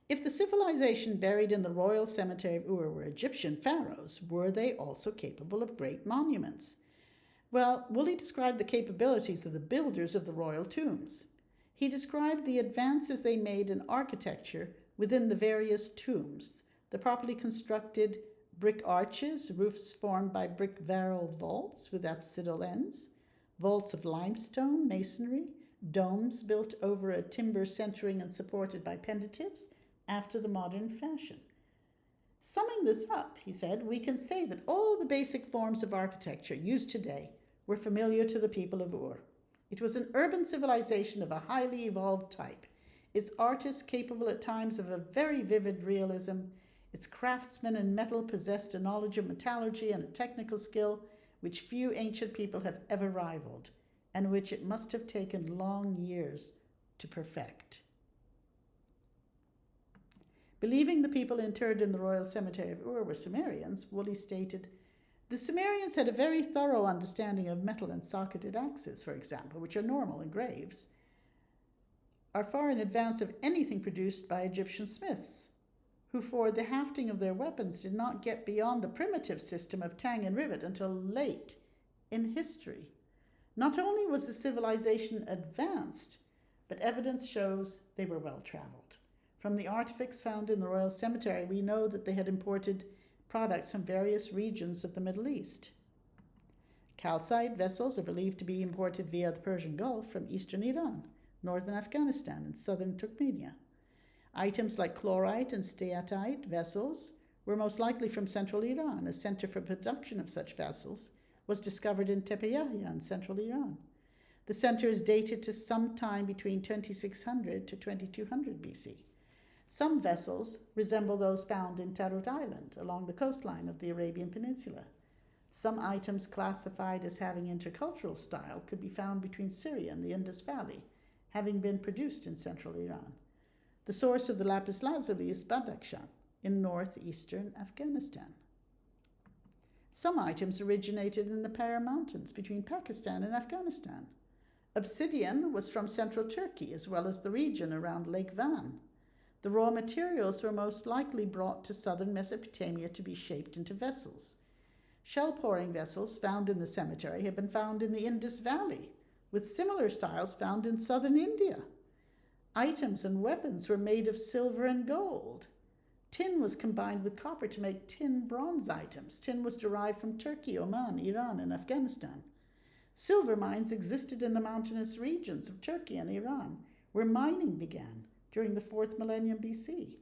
If the civilization buried in the royal cemetery of Ur were Egyptian pharaohs, were they also capable of great monuments? Well, Woolley described the capabilities of the builders of the royal tombs. He described the advances they made in architecture within the various tombs, the properly constructed brick arches, roofs formed by brick varal vaults with apsidal ends, vaults of limestone, masonry, domes built over a timber centering and supported by pendatives after the modern fashion. Summing this up, he said, we can say that all the basic forms of architecture used today were familiar to the people of Ur. It was an urban civilization of a highly evolved type, its artists capable at times of a very vivid realism, its craftsmen in metal possessed a knowledge of metallurgy and a technical skill which few ancient people have ever rivaled, and which it must have taken long years to perfect. Believing the people interred in the royal cemetery of Ur were Sumerians, Woolley stated, "The Sumerians had a very thorough understanding of metal and socketed axes, for example, which are normal in graves, are far in advance of anything produced by Egyptian smiths, who for the hafting of their weapons did not get beyond the primitive system of tang and rivet until late in history. Not only was the civilization advanced, but evidence shows they were well-traveled. From the artifacts found in the royal cemetery, we know that they had imported products from various regions of the Middle East. Calcite vessels are believed to be imported via the Persian Gulf from eastern Iran, northern Afghanistan, and southern Turkmenia. Items like chlorite and steatite vessels were most likely from central Iran. A center for production of such vessels was discovered in Tepeyahia in central Iran. The center is dated to sometime between 2600 to 2200 BC. Some vessels resemble those found in Tarut Island along the coastline of the Arabian Peninsula. Some items classified as having intercultural style could be found between Syria and the Indus Valley, having been produced in central Iran. The source of the lapis lazuli is Badakhshan in northeastern Afghanistan. Some items originated in the Para Mountains between Pakistan and Afghanistan. Obsidian was from central Turkey as well as the region around Lake Van. The raw materials were most likely brought to southern Mesopotamia to be shaped into vessels. Shell-pouring vessels found in the cemetery have been found in the Indus Valley, with similar styles found in southern India. Items and weapons were made of silver and gold. Tin was combined with copper to make tin bronze items. Tin was derived from Turkey, Oman, Iran, and Afghanistan. Silver mines existed in the mountainous regions of Turkey and Iran, where mining began during the 4th millennium BC.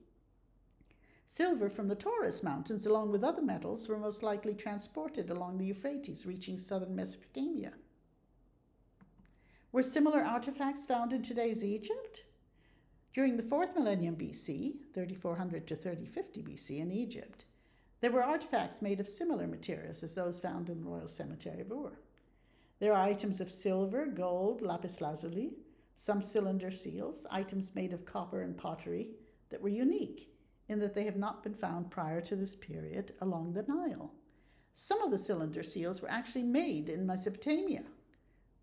Silver from the Taurus Mountains, along with other metals, were most likely transported along the Euphrates, reaching southern Mesopotamia. Were similar artifacts found in today's Egypt? During the 4th millennium BC, 3400 to 3050 BC in Egypt, there were artifacts made of similar materials as those found in the Royal Cemetery of Ur. There are items of silver, gold, lapis lazuli, some cylinder seals, items made of copper and pottery that were unique in that they have not been found prior to this period along the Nile. Some of the cylinder seals were actually made in Mesopotamia.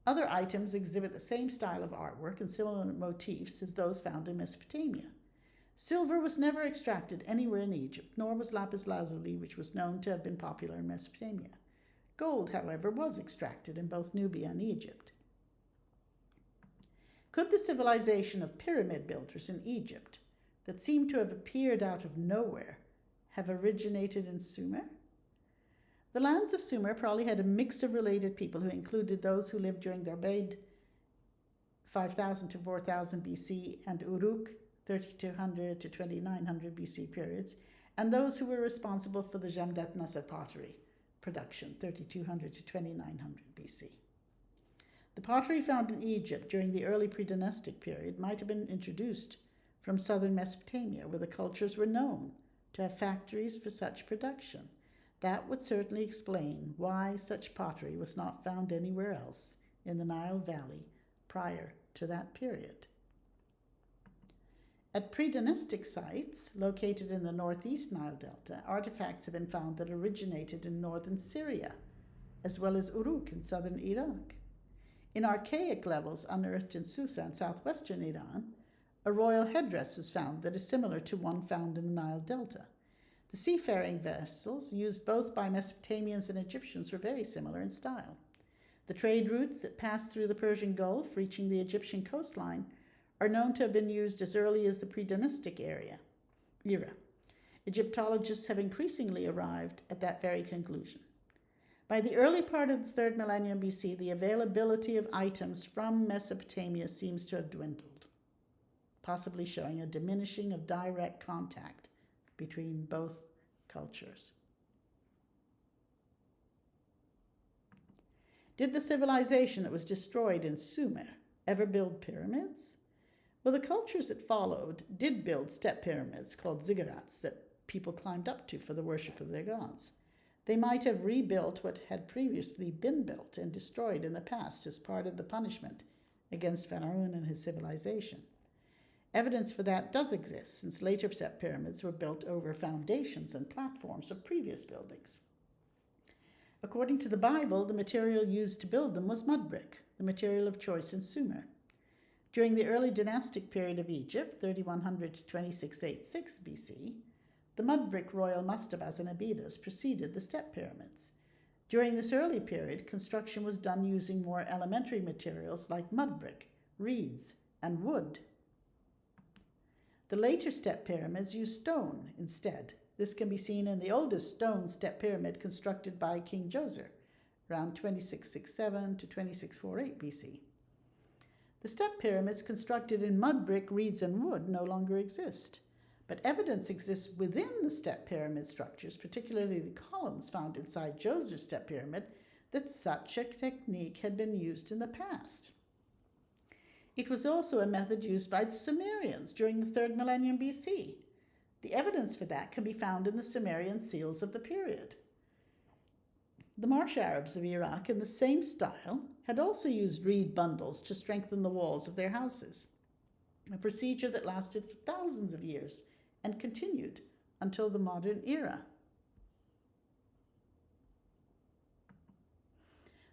Other items exhibit the same style of artwork and similar motifs as those found in Mesopotamia. Silver was never extracted anywhere in Egypt, nor was lapis lazuli, which was known to have been popular in Mesopotamia. Gold, however, was extracted in both Nubia and Egypt. Could the civilization of pyramid builders in Egypt, that seemed to have appeared out of nowhere, have originated in Sumer? The lands of Sumer probably had a mix of related people who included those who lived during the Ubaid 5000 to 4000 BC and Uruk 3200 to 2900 BC periods, and those who were responsible for the Jamdet Nasser pottery production 3200 to 2900 BC. The pottery found in Egypt during the early pre-dynastic period might have been introduced from southern Mesopotamia, where the cultures were known to have factories for such production. That would certainly explain why such pottery was not found anywhere else in the Nile Valley prior to that period. At pre-dynastic sites located in the northeast Nile Delta, artifacts have been found that originated in northern Syria, as well as Uruk in southern Iraq. In archaic levels unearthed in Susa in southwestern Iran, a royal headdress was found that is similar to one found in the Nile Delta. The seafaring vessels used both by Mesopotamians and Egyptians were very similar in style. The trade routes that passed through the Persian Gulf, reaching the Egyptian coastline, are known to have been used as early as the pre-dynastic era. Egyptologists have increasingly arrived at that very conclusion. By the early part of the 3rd millennium BC, the availability of items from Mesopotamia seems to have dwindled, possibly showing a diminishing of direct contact between both cultures. Did the civilization that was destroyed in Sumer ever build pyramids? Well, the cultures that followed did build step pyramids called ziggurats that people climbed up to for the worship of their gods. They might have rebuilt what had previously been built and destroyed in the past as part of the punishment against Pharaoh and his civilization. Evidence for that does exist, since later step pyramids were built over foundations and platforms of previous buildings. According to the Bible, the material used to build them was mud brick, the material of choice in Sumer. During the early dynastic period of Egypt, 3100 to 2686 BC, the mud brick royal mastabas and abidas preceded the step pyramids. During this early period, construction was done using more elementary materials like mud brick, reeds, and wood. The later step pyramids used stone instead. This can be seen in the oldest stone step pyramid constructed by King Djoser, around 2667 to 2648 BC. The step pyramids constructed in mud brick, reeds, and wood no longer exist, but evidence exists within the step pyramid structures, particularly the columns found inside Djoser's step pyramid, that such a technique had been used in the past. It was also a method used by the Sumerians during the 3rd millennium BC. The evidence for that can be found in the Sumerian seals of the period. The marsh Arabs of Iraq, in the same style, had also used reed bundles to strengthen the walls of their houses, a procedure that lasted for thousands of years and continued until the modern era.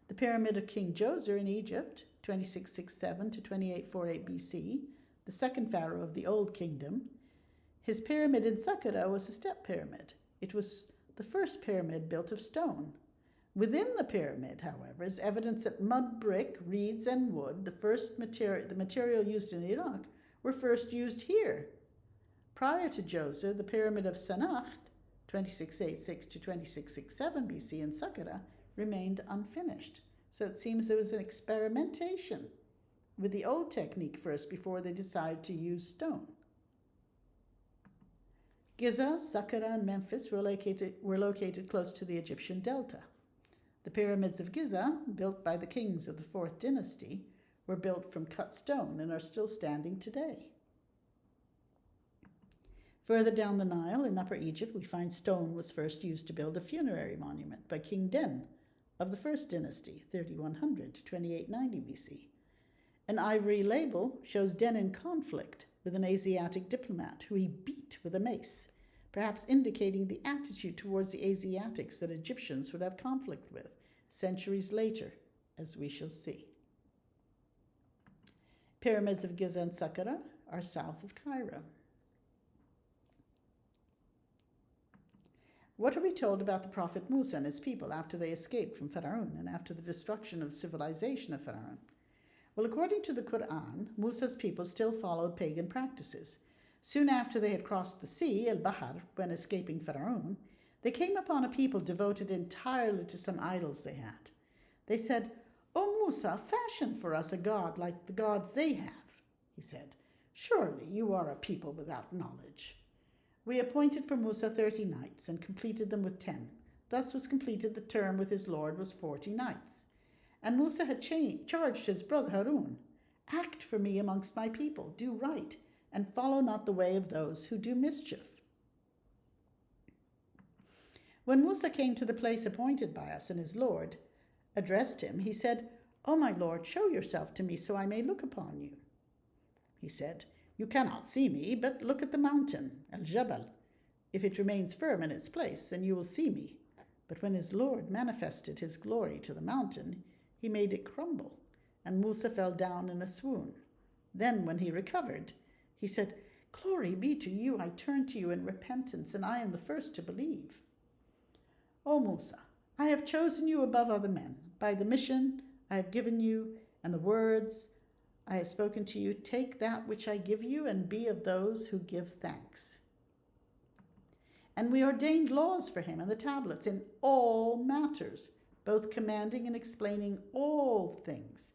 The Pyramid of King Djoser in Egypt, 2667 to 2848 BC, the second pharaoh of the Old Kingdom. His pyramid in Saqqara was a step pyramid. It was the first pyramid built of stone. Within the pyramid, however, is evidence that mud brick, reeds, and wood, the material used in Iraq, were first used here. Prior to Djoser, the pyramid of Sennacht, 2686 to 2667 BC in Saqqara, remained unfinished. So it seems there was an experimentation with the old technique first before they decided to use stone. Giza, Saqqara, and Memphis were located close to the Egyptian delta. The pyramids of Giza, built by the kings of the 4th dynasty, were built from cut stone and are still standing today. Further down the Nile, in Upper Egypt, we find stone was first used to build a funerary monument by King Den of the 1st dynasty, 3100 to 2890 BC. An ivory label shows Den in conflict with an Asiatic diplomat who he beat with a mace, perhaps indicating the attitude towards the Asiatics that Egyptians would have conflict with centuries later, as we shall see. Pyramids of Giza and Saqqara are south of Cairo. What are we told about the prophet Musa and his people after they escaped from Pharaoh and after the destruction of civilization of Pharaoh? Well, according to the Quran, Musa's people still followed pagan practices. Soon after they had crossed the sea, al-Bahar, when escaping Pharaoh, they came upon a people devoted entirely to some idols they had. They said, "O Musa, fashion for us a god like the gods they have." He said, "Surely you are a people without knowledge." We appointed for Musa 30 nights and completed them with 10. Thus was completed the term with his Lord was 40 nights. And Musa had charged his brother Harun, "Act for me amongst my people, do right, and follow not the way of those who do mischief." When Musa came to the place appointed by us, and his Lord addressed him, he said, "O my Lord, show yourself to me so I may look upon you." He said, "You cannot see me, but look at the mountain, al-Jabal. If it remains firm in its place, then you will see me." But when his Lord manifested his glory to the mountain, he made it crumble, and Musa fell down in a swoon. Then when he recovered, he said, "Glory be to you, I turn to you in repentance, and I am the first to believe." "O Musa, I have chosen you above other men. By the mission I have given you and the words I have spoken to you, take that which I give you and be of those who give thanks." And we ordained laws for him and the tablets in all matters, both commanding and explaining all things.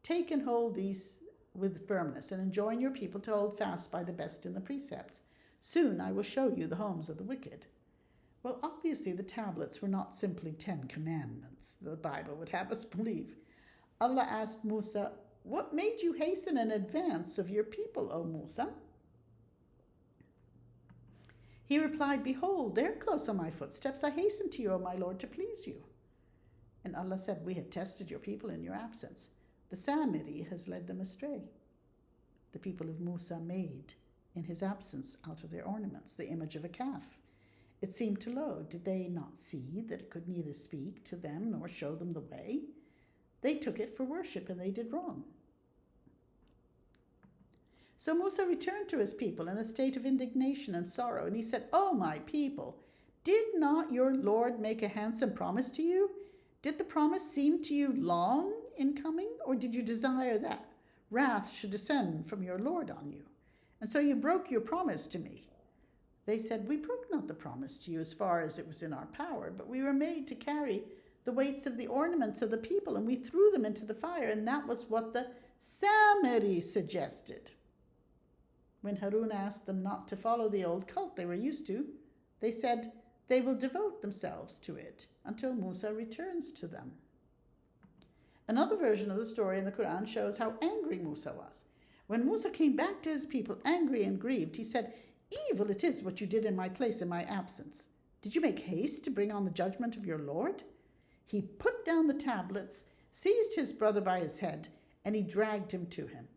Take and hold these with firmness, and enjoin your people to hold fast by the best in the precepts. Soon I will show you the homes of the wicked. Well, obviously the tablets were not simply 10 commandments, the Bible would have us believe. Allah asked Musa, "What made you hasten in advance of your people, O Musa?" He replied, "Behold, they're close on my footsteps. I hasten to you, O my Lord, to please you." And Allah said, "We have tested your people in your absence. The Samiri has led them astray." The people of Musa made, in his absence, out of their ornaments, the image of a calf. It seemed to load. Did they not see that it could neither speak to them nor show them the way? They took it for worship, and they did wrong. So Musa returned to his people in a state of indignation and sorrow, and he said, "O my people, did not your Lord make a handsome promise to you? Did the promise seem to you long in coming, or did you desire that wrath should descend from your Lord on you? And so you broke your promise to me." They said, "We broke not the promise to you as far as it was in our power, but we were made to carry the weights of the ornaments of the people, and we threw them into the fire, and that was what the Samiri suggested." When Harun asked them not to follow the old cult they were used to, they said they will devote themselves to it until Musa returns to them. Another version of the story in the Quran shows how angry Musa was. When Musa came back to his people angry and grieved, he said, "Evil it is what you did in my place in my absence. Did you make haste to bring on the judgment of your Lord?" He put down the tablets, seized his brother by his head, and he dragged him to him.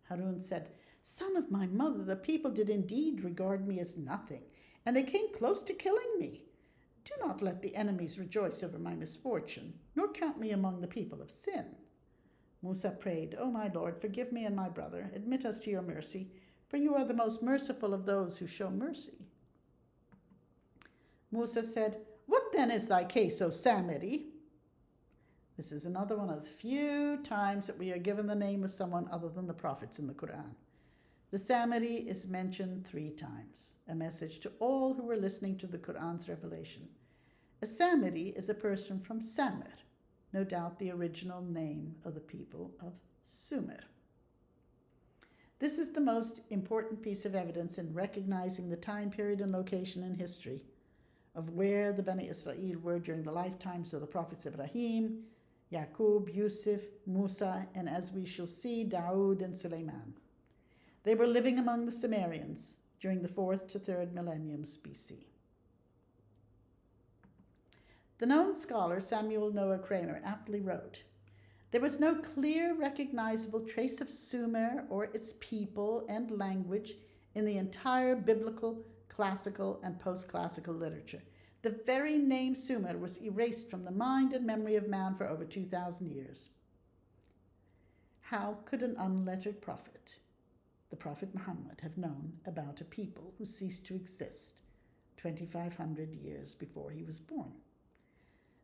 Harun said, "Son of my mother, the people did indeed regard me as nothing, and they came close to killing me. Do not let the enemies rejoice over my misfortune, nor count me among the people of sin." Musa prayed, "O my Lord, forgive me and my brother. Admit us to your mercy, for you are the most merciful of those who show mercy." Musa said, "What then is thy case, O Samiri?" This is another one of the few times that we are given the name of someone other than the prophets in the Quran. The Samiri is mentioned 3 times, a message to all who were listening to the Quran's revelation. A Samiri is a person from Samir, no doubt the original name of the people of Sumer. This is the most important piece of evidence in recognizing the time period and location in history of where the Bani Israel were during the lifetimes of the prophets Ibrahim, Yaqub, Yusuf, Musa, and as we shall see, Dawood and Suleiman. They were living among the Sumerians during the 4th to 3rd millenniums BC. The known scholar Samuel Noah Kramer aptly wrote, "There was no clear, recognizable trace of Sumer or its people and language in the entire biblical, classical, and post-classical literature. The very name Sumer was erased from the mind and memory of man for over 2,000 years. How could an unlettered prophet, the Prophet Muhammad, have known about a people who ceased to exist 2,500 years before he was born?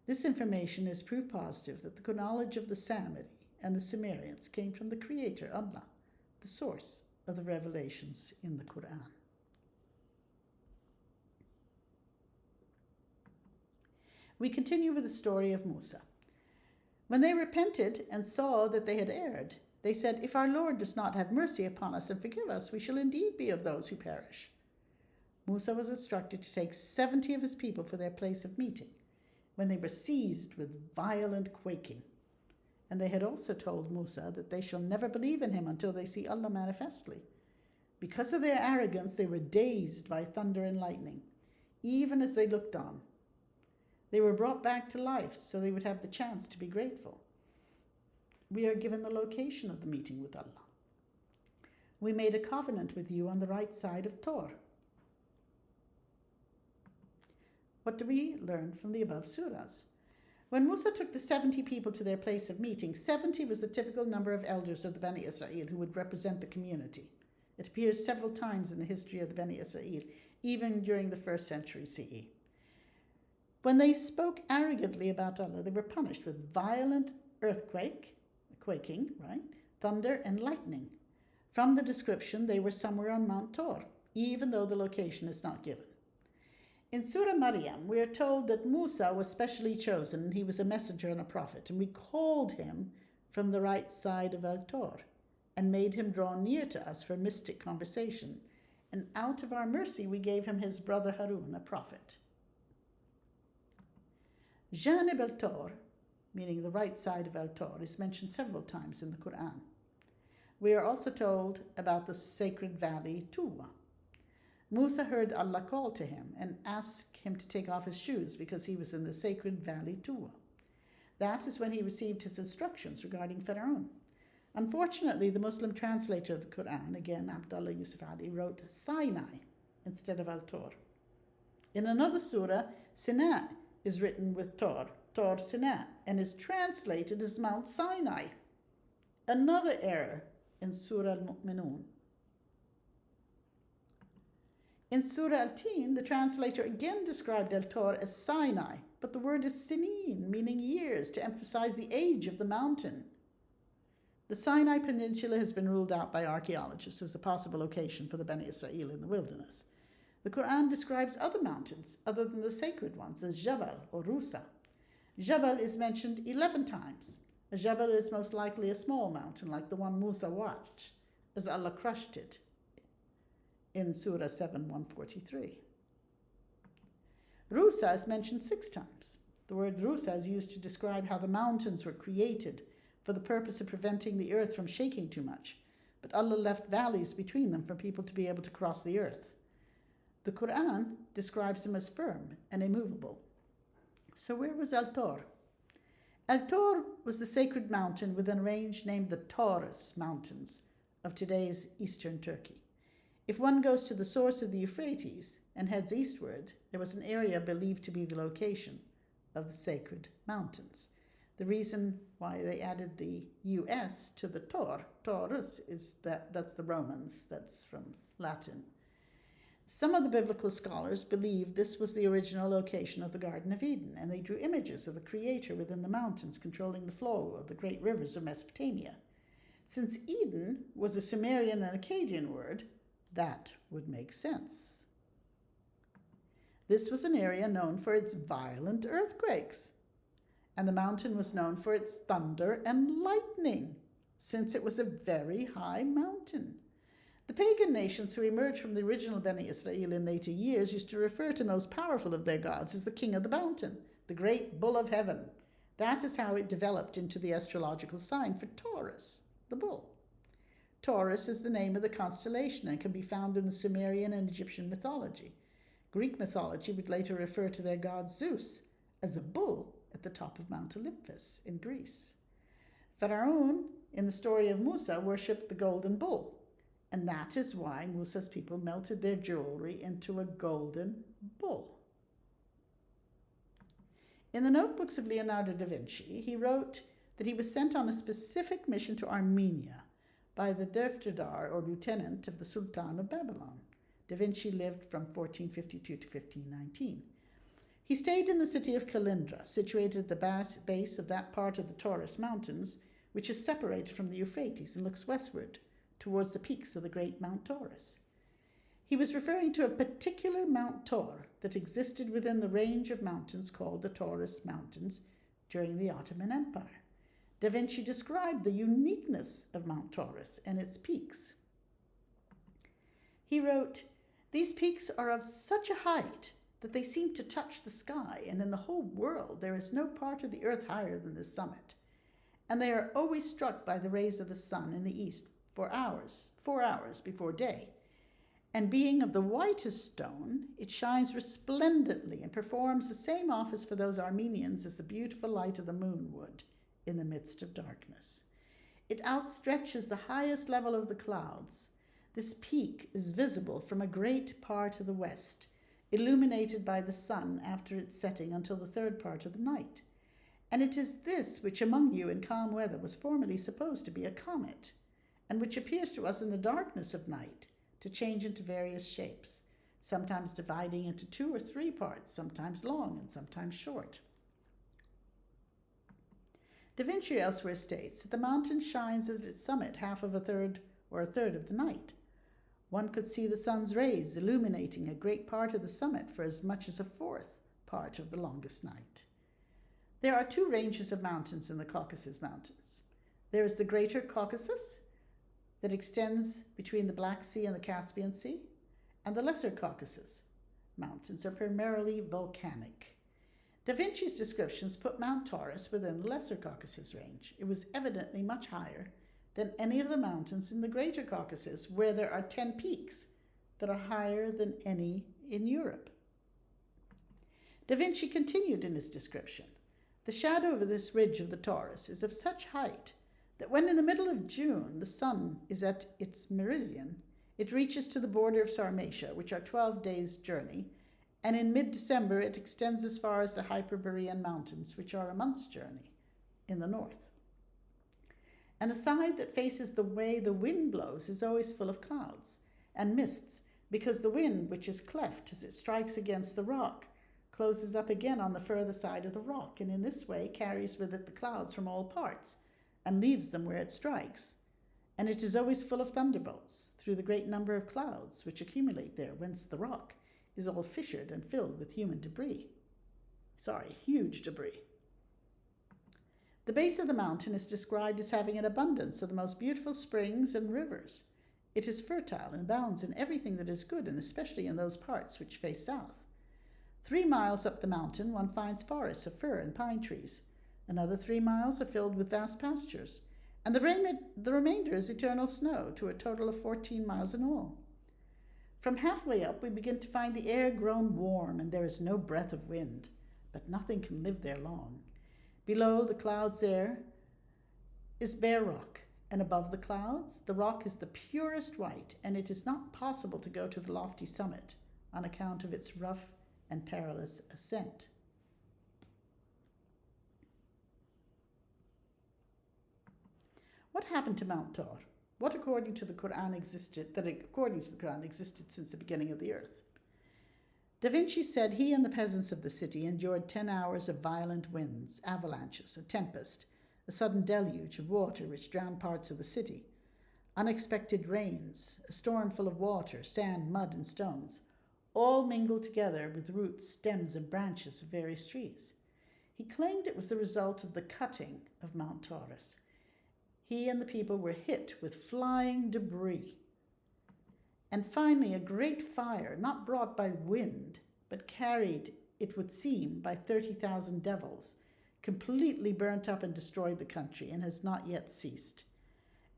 This information is proof positive that the knowledge of the Samiri and the Sumerians came from the Creator, Allah, the source, of the revelations in the Quran. We continue with the story of Musa. When they repented and saw that they had erred, they said, "If our Lord does not have mercy upon us and forgive us, we shall indeed be of those who perish." Musa was instructed to take 70 of his people for their place of meeting, when they were seized with violent quaking. And they had also told Musa that they shall never believe in him until they see Allah manifestly. Because of their arrogance, they were dazed by thunder and lightning, even as they looked on. They were brought back to life so they would have the chance to be grateful. We are given the location of the meeting with Allah. We made a covenant with you on the right side of Tor. What do we learn from the above surahs? When Musa took the 70 people to their place of meeting, 70 was the typical number of elders of the Bani Israel who would represent the community. It appears several times in the history of the Bani Israel, even during the 1st century CE. When they spoke arrogantly about Allah, they were punished with violent quaking, thunder and lightning. From the description, they were somewhere on Mount Tor, even though the location is not given. In Surah Maryam, we are told that Musa was specially chosen and he was a messenger and a prophet, and we called him from the right side of Al-Tor and made him draw near to us for mystic conversation. And out of our mercy, we gave him his brother Harun, a prophet. Janib al-Tor, meaning the right side of Al-Tor, is mentioned several times in the Quran. We are also told about the sacred valley Tuwa. Musa heard Allah call to him and asked him to take off his shoes because he was in the sacred valley Tuwa. That is when he received his instructions regarding Pharaoh. Unfortunately, the Muslim translator of the Quran, again Abdullah Yusuf Ali, wrote Sinai instead of Al-Tor. In another surah, Sinai is written with Tor Sinai, and is translated as Mount Sinai. Another error in Surah Al-Mu'minun. In Surah Al-Tin, the translator again described Al-Tor as Sinai, but the word is Sinin, meaning years, to emphasize the age of the mountain. The Sinai Peninsula has been ruled out by archaeologists as a possible location for the Bani Israel in the wilderness. The Quran describes other mountains, other than the sacred ones, as Jabal or Rusa. Jabal is mentioned 11 times. A Jabal is most likely a small mountain, like the one Musa watched, as Allah crushed it in Surah 7, 143. Rusa is mentioned 6 times. The word Rusa is used to describe how the mountains were created for the purpose of preventing the earth from shaking too much, but Allah left valleys between them for people to be able to cross the earth. The Quran describes them as firm and immovable. So where was Al-Tor? Al-Tor was the sacred mountain within a range named the Taurus Mountains of today's eastern Turkey. If one goes to the source of the Euphrates and heads eastward, there was an area believed to be the location of the sacred mountains. The reason why they added the US to the Taurus, is that's the Romans, that's from Latin. Some of the biblical scholars believe this was the original location of the Garden of Eden, and they drew images of the Creator within the mountains controlling the flow of the great rivers of Mesopotamia. Since Eden was a Sumerian and Akkadian word, that would make sense. This was an area known for its violent earthquakes, and the mountain was known for its thunder and lightning, since it was a very high mountain. The pagan nations who emerged from the original Bani Israel in later years used to refer to the most powerful of their gods as the king of the mountain, the great bull of heaven. That is how it developed into the astrological sign for Taurus, the bull. Taurus is the name of the constellation and can be found in the Sumerian and Egyptian mythology. Greek mythology would later refer to their god Zeus as a bull at the top of Mount Olympus in Greece. Pharaoh, in the story of Musa, worshipped the golden bull. And that is why Musa's people melted their jewelry into a golden bull. In the notebooks of Leonardo da Vinci, he wrote that he was sent on a specific mission to Armenia by the Defterdar, or lieutenant of the Sultan of Babylon. Da Vinci lived from 1452 to 1519. He stayed in the city of Kalindra, situated at the base of that part of the Taurus Mountains, which is separated from the Euphrates and looks westward towards the peaks of the great Mount Taurus. He was referring to a particular Mount Tor that existed within the range of mountains called the Taurus Mountains during the Ottoman Empire. Da Vinci described the uniqueness of Mount Taurus and its peaks. He wrote, "These peaks are of such a height that they seem to touch the sky, and in the whole world there is no part of the earth higher than this summit. And they are always struck by the rays of the sun in the east for 4 hours before day. And being of the whitest stone, it shines resplendently and performs the same office for those Armenians as the beautiful light of the moon would in the midst of darkness. It outstretches the highest level of the clouds. This peak is visible from a great part of the west, illuminated by the sun after its setting until the third part of the night. And it is this which among you in calm weather was formerly supposed to be a comet, and which appears to us in the darkness of night to change into various shapes, sometimes dividing into 2 or 3 parts, sometimes long and sometimes short." Da Vinci elsewhere states that the mountain shines at its summit half of a third of the night. One could see the sun's rays illuminating a great part of the summit for as much as a 1/4 part of the longest night. There are 2 ranges of mountains in the Caucasus Mountains. There is the Greater Caucasus, that extends between the Black Sea and the Caspian Sea, and the Lesser Caucasus. Mountains are primarily volcanic. Da Vinci's descriptions put Mount Taurus within the Lesser Caucasus range. It was evidently much higher than any of the mountains in the Greater Caucasus, where there are 10 peaks that are higher than any in Europe. Da Vinci continued in his description. "The shadow of this ridge of the Taurus is of such height that when in the middle of June the sun is at its meridian, it reaches to the border of Sarmatia, which are 12 days' journey, and in mid-December it extends as far as the Hyperborean Mountains, which are a month's journey in the north. And the side that faces the way the wind blows is always full of clouds and mists, because the wind, which is cleft as it strikes against the rock, closes up again on the further side of the rock, and in this way carries with it the clouds from all parts, and leaves them where it strikes. And it is always full of thunderbolts, through the great number of clouds which accumulate there, whence the rock is all fissured and filled with huge debris. The base of the mountain is described as having an abundance of the most beautiful springs and rivers. It is fertile and abounds in everything that is good, and especially in those parts which face south. 3 miles up the mountain one finds forests of fir and pine trees. Another 3 miles are filled with vast pastures, and the remainder is eternal snow, to a total of 14 miles in all. From halfway up we begin to find the air grown warm, and there is no breath of wind, but nothing can live there long. Below the clouds there is bare rock, and above the clouds the rock is the purest white, and it is not possible to go to the lofty summit on account of its rough and perilous ascent." What happened to Mount Tor? What, according to the Quran, existed since the beginning of the earth? Da Vinci said he and the peasants of the city endured 10 hours of violent winds, avalanches, a tempest, a sudden deluge of water which drowned parts of the city, unexpected rains, a storm full of water, sand, mud, and stones, all mingled together with roots, stems, and branches of various trees. He claimed it was the result of the cutting of Mount Taurus. He and the people were hit with flying debris. And finally, a great fire, not brought by wind, but carried, it would seem, by 30,000 devils, completely burnt up and destroyed the country, and has not yet ceased.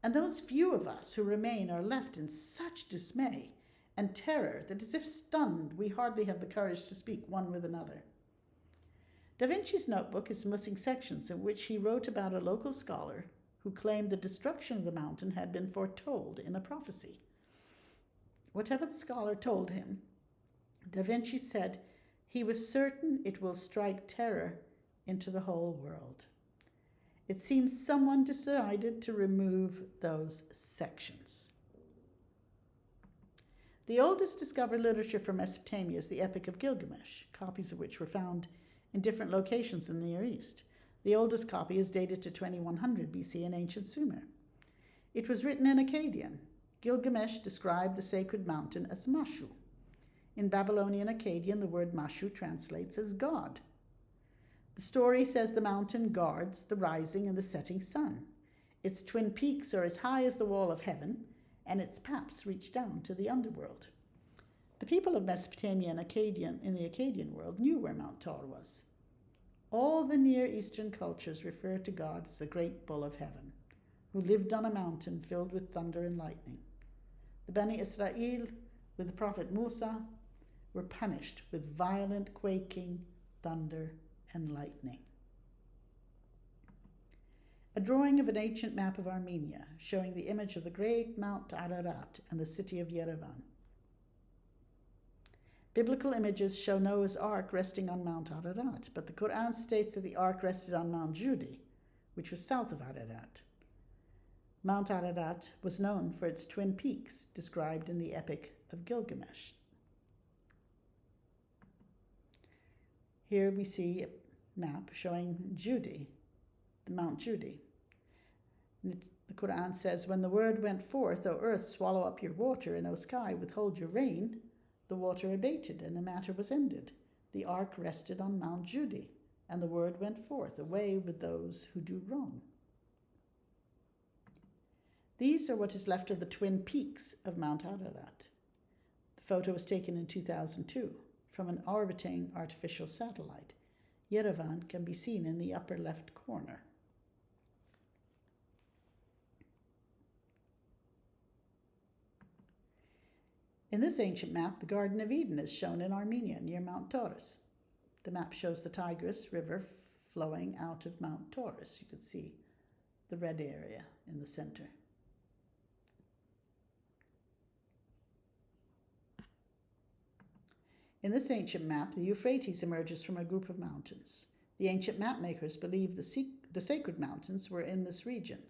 And those few of us who remain are left in such dismay and terror that, as if stunned, we hardly have the courage to speak one with another. Da Vinci's notebook is missing sections in which he wrote about a local scholar who claimed the destruction of the mountain had been foretold in a prophecy. Whatever the scholar told him, Da Vinci said he was certain it will strike terror into the whole world. It seems someone decided to remove those sections. The oldest discovered literature from Mesopotamia is the Epic of Gilgamesh, copies of which were found in different locations in the Near East. The oldest copy is dated to 2100 BC in ancient Sumer. It was written in Akkadian, Gilgamesh described the sacred mountain as Mashu. In Babylonian Akkadian, the word Mashu translates as God. The story says the mountain guards the rising and the setting sun. Its twin peaks are as high as the wall of heaven, and its paps reach down to the underworld. The people of Mesopotamia and in the Akkadian world knew where Mount Tor was. All the Near Eastern cultures refer to God as the great bull of heaven, who lived on a mountain filled with thunder and lightning. The Bani Israel, with the prophet Musa, were punished with violent quaking, thunder, and lightning. A drawing of an ancient map of Armenia showing the image of the great Mount Ararat and the city of Yerevan. Biblical images show Noah's Ark resting on Mount Ararat, but the Quran states that the Ark rested on Mount Judi, which was south of Ararat. Mount Ararat was known for its twin peaks, described in the Epic of Gilgamesh. Here we see a map showing Judi, the Mount Judi. The Quran says, "When the word went forth, O earth, swallow up your water, and O sky, withhold your rain, the water abated, and the matter was ended. The ark rested on Mount Judi, and the word went forth, away with those who do wrong." These are what is left of the twin peaks of Mount Ararat. The photo was taken in 2002 from an orbiting artificial satellite. Yerevan can be seen in the upper left corner. In this ancient map, the Garden of Eden is shown in Armenia near Mount Taurus. The map shows the Tigris River flowing out of Mount Taurus. You can see the red area in the center. In this ancient map, the Euphrates emerges from a group of mountains. The ancient mapmakers believed the sacred mountains were in this region,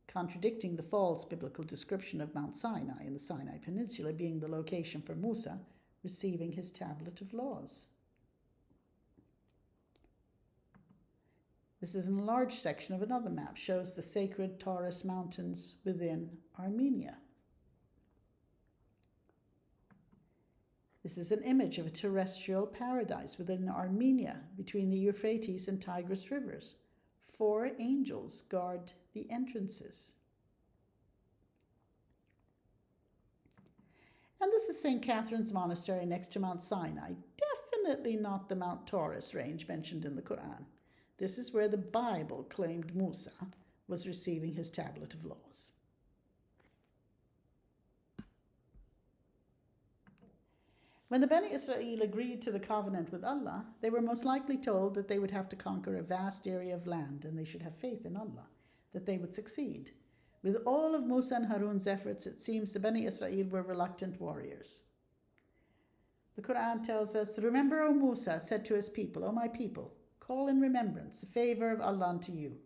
contradicting the false biblical description of Mount Sinai in the Sinai Peninsula being the location for Musa receiving his tablet of laws. This is an enlarged section of another map, shows the sacred Taurus Mountains within Armenia. This is an image of a terrestrial paradise within Armenia between the Euphrates and Tigris rivers. 4 angels guard the entrances. And this is St. Catherine's Monastery next to Mount Sinai, definitely not the Mount Taurus range mentioned in the Quran. This is where the Bible claimed Musa was receiving his tablet of laws. When the Bani Israel agreed to the covenant with Allah, they were most likely told that they would have to conquer a vast area of land and they should have faith in Allah, that they would succeed. With all of Musa and Harun's efforts, it seems the Bani Israel were reluctant warriors. The Quran tells us, "Remember, O Musa said to his people, O my people, call in remembrance the favor of Allah unto you,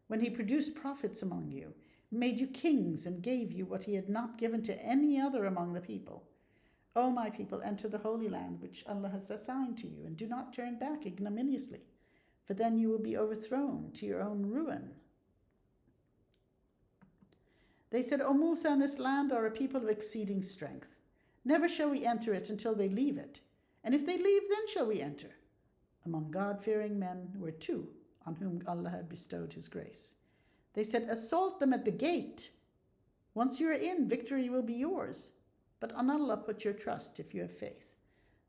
when he produced prophets among you, made you kings and gave you what he had not given to any other among the people. O my people, enter the holy land which Allah has assigned to you, and do not turn back ignominiously, for then you will be overthrown to your own ruin." They said, "O Musa, in this land are a people of exceeding strength. Never shall we enter it until they leave it. And if they leave, then shall we enter." Among God-fearing men were 2 on whom Allah had bestowed his grace. They said, "Assault them at the gate. Once you are in, victory will be yours. But on Allah put your trust if you have faith."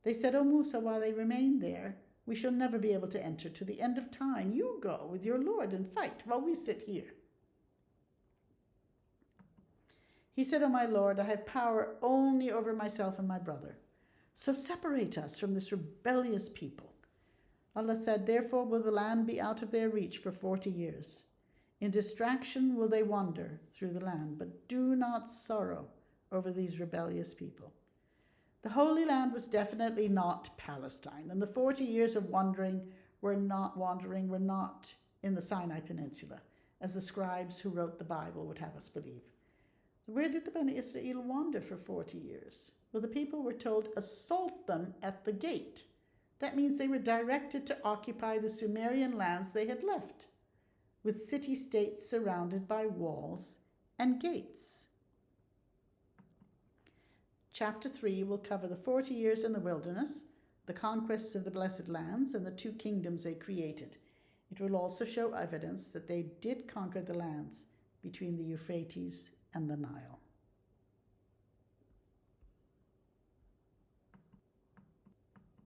They said, "O Musa, while they remain there, we shall never be able to enter to the end of time. You go with your Lord and fight while we sit here." He said, "O my Lord, I have power only over myself and my brother. So separate us from this rebellious people." Allah said, "Therefore will the land be out of their reach for 40 years. In distraction will they wander through the land, but do not sorrow over these rebellious people." The Holy Land was definitely not Palestine, and the 40 years of wandering were not in the Sinai Peninsula, as the scribes who wrote the Bible would have us believe. Where did the Bani Israel wander for 40 years? Well, the people were told, "Assault them at the gate." That means they were directed to occupy the Sumerian lands they had left, with city-states surrounded by walls and gates. Chapter 3 will cover the 40 years in the wilderness, the conquests of the blessed lands, and the 2 kingdoms they created. It will also show evidence that they did conquer the lands between the Euphrates and the Nile.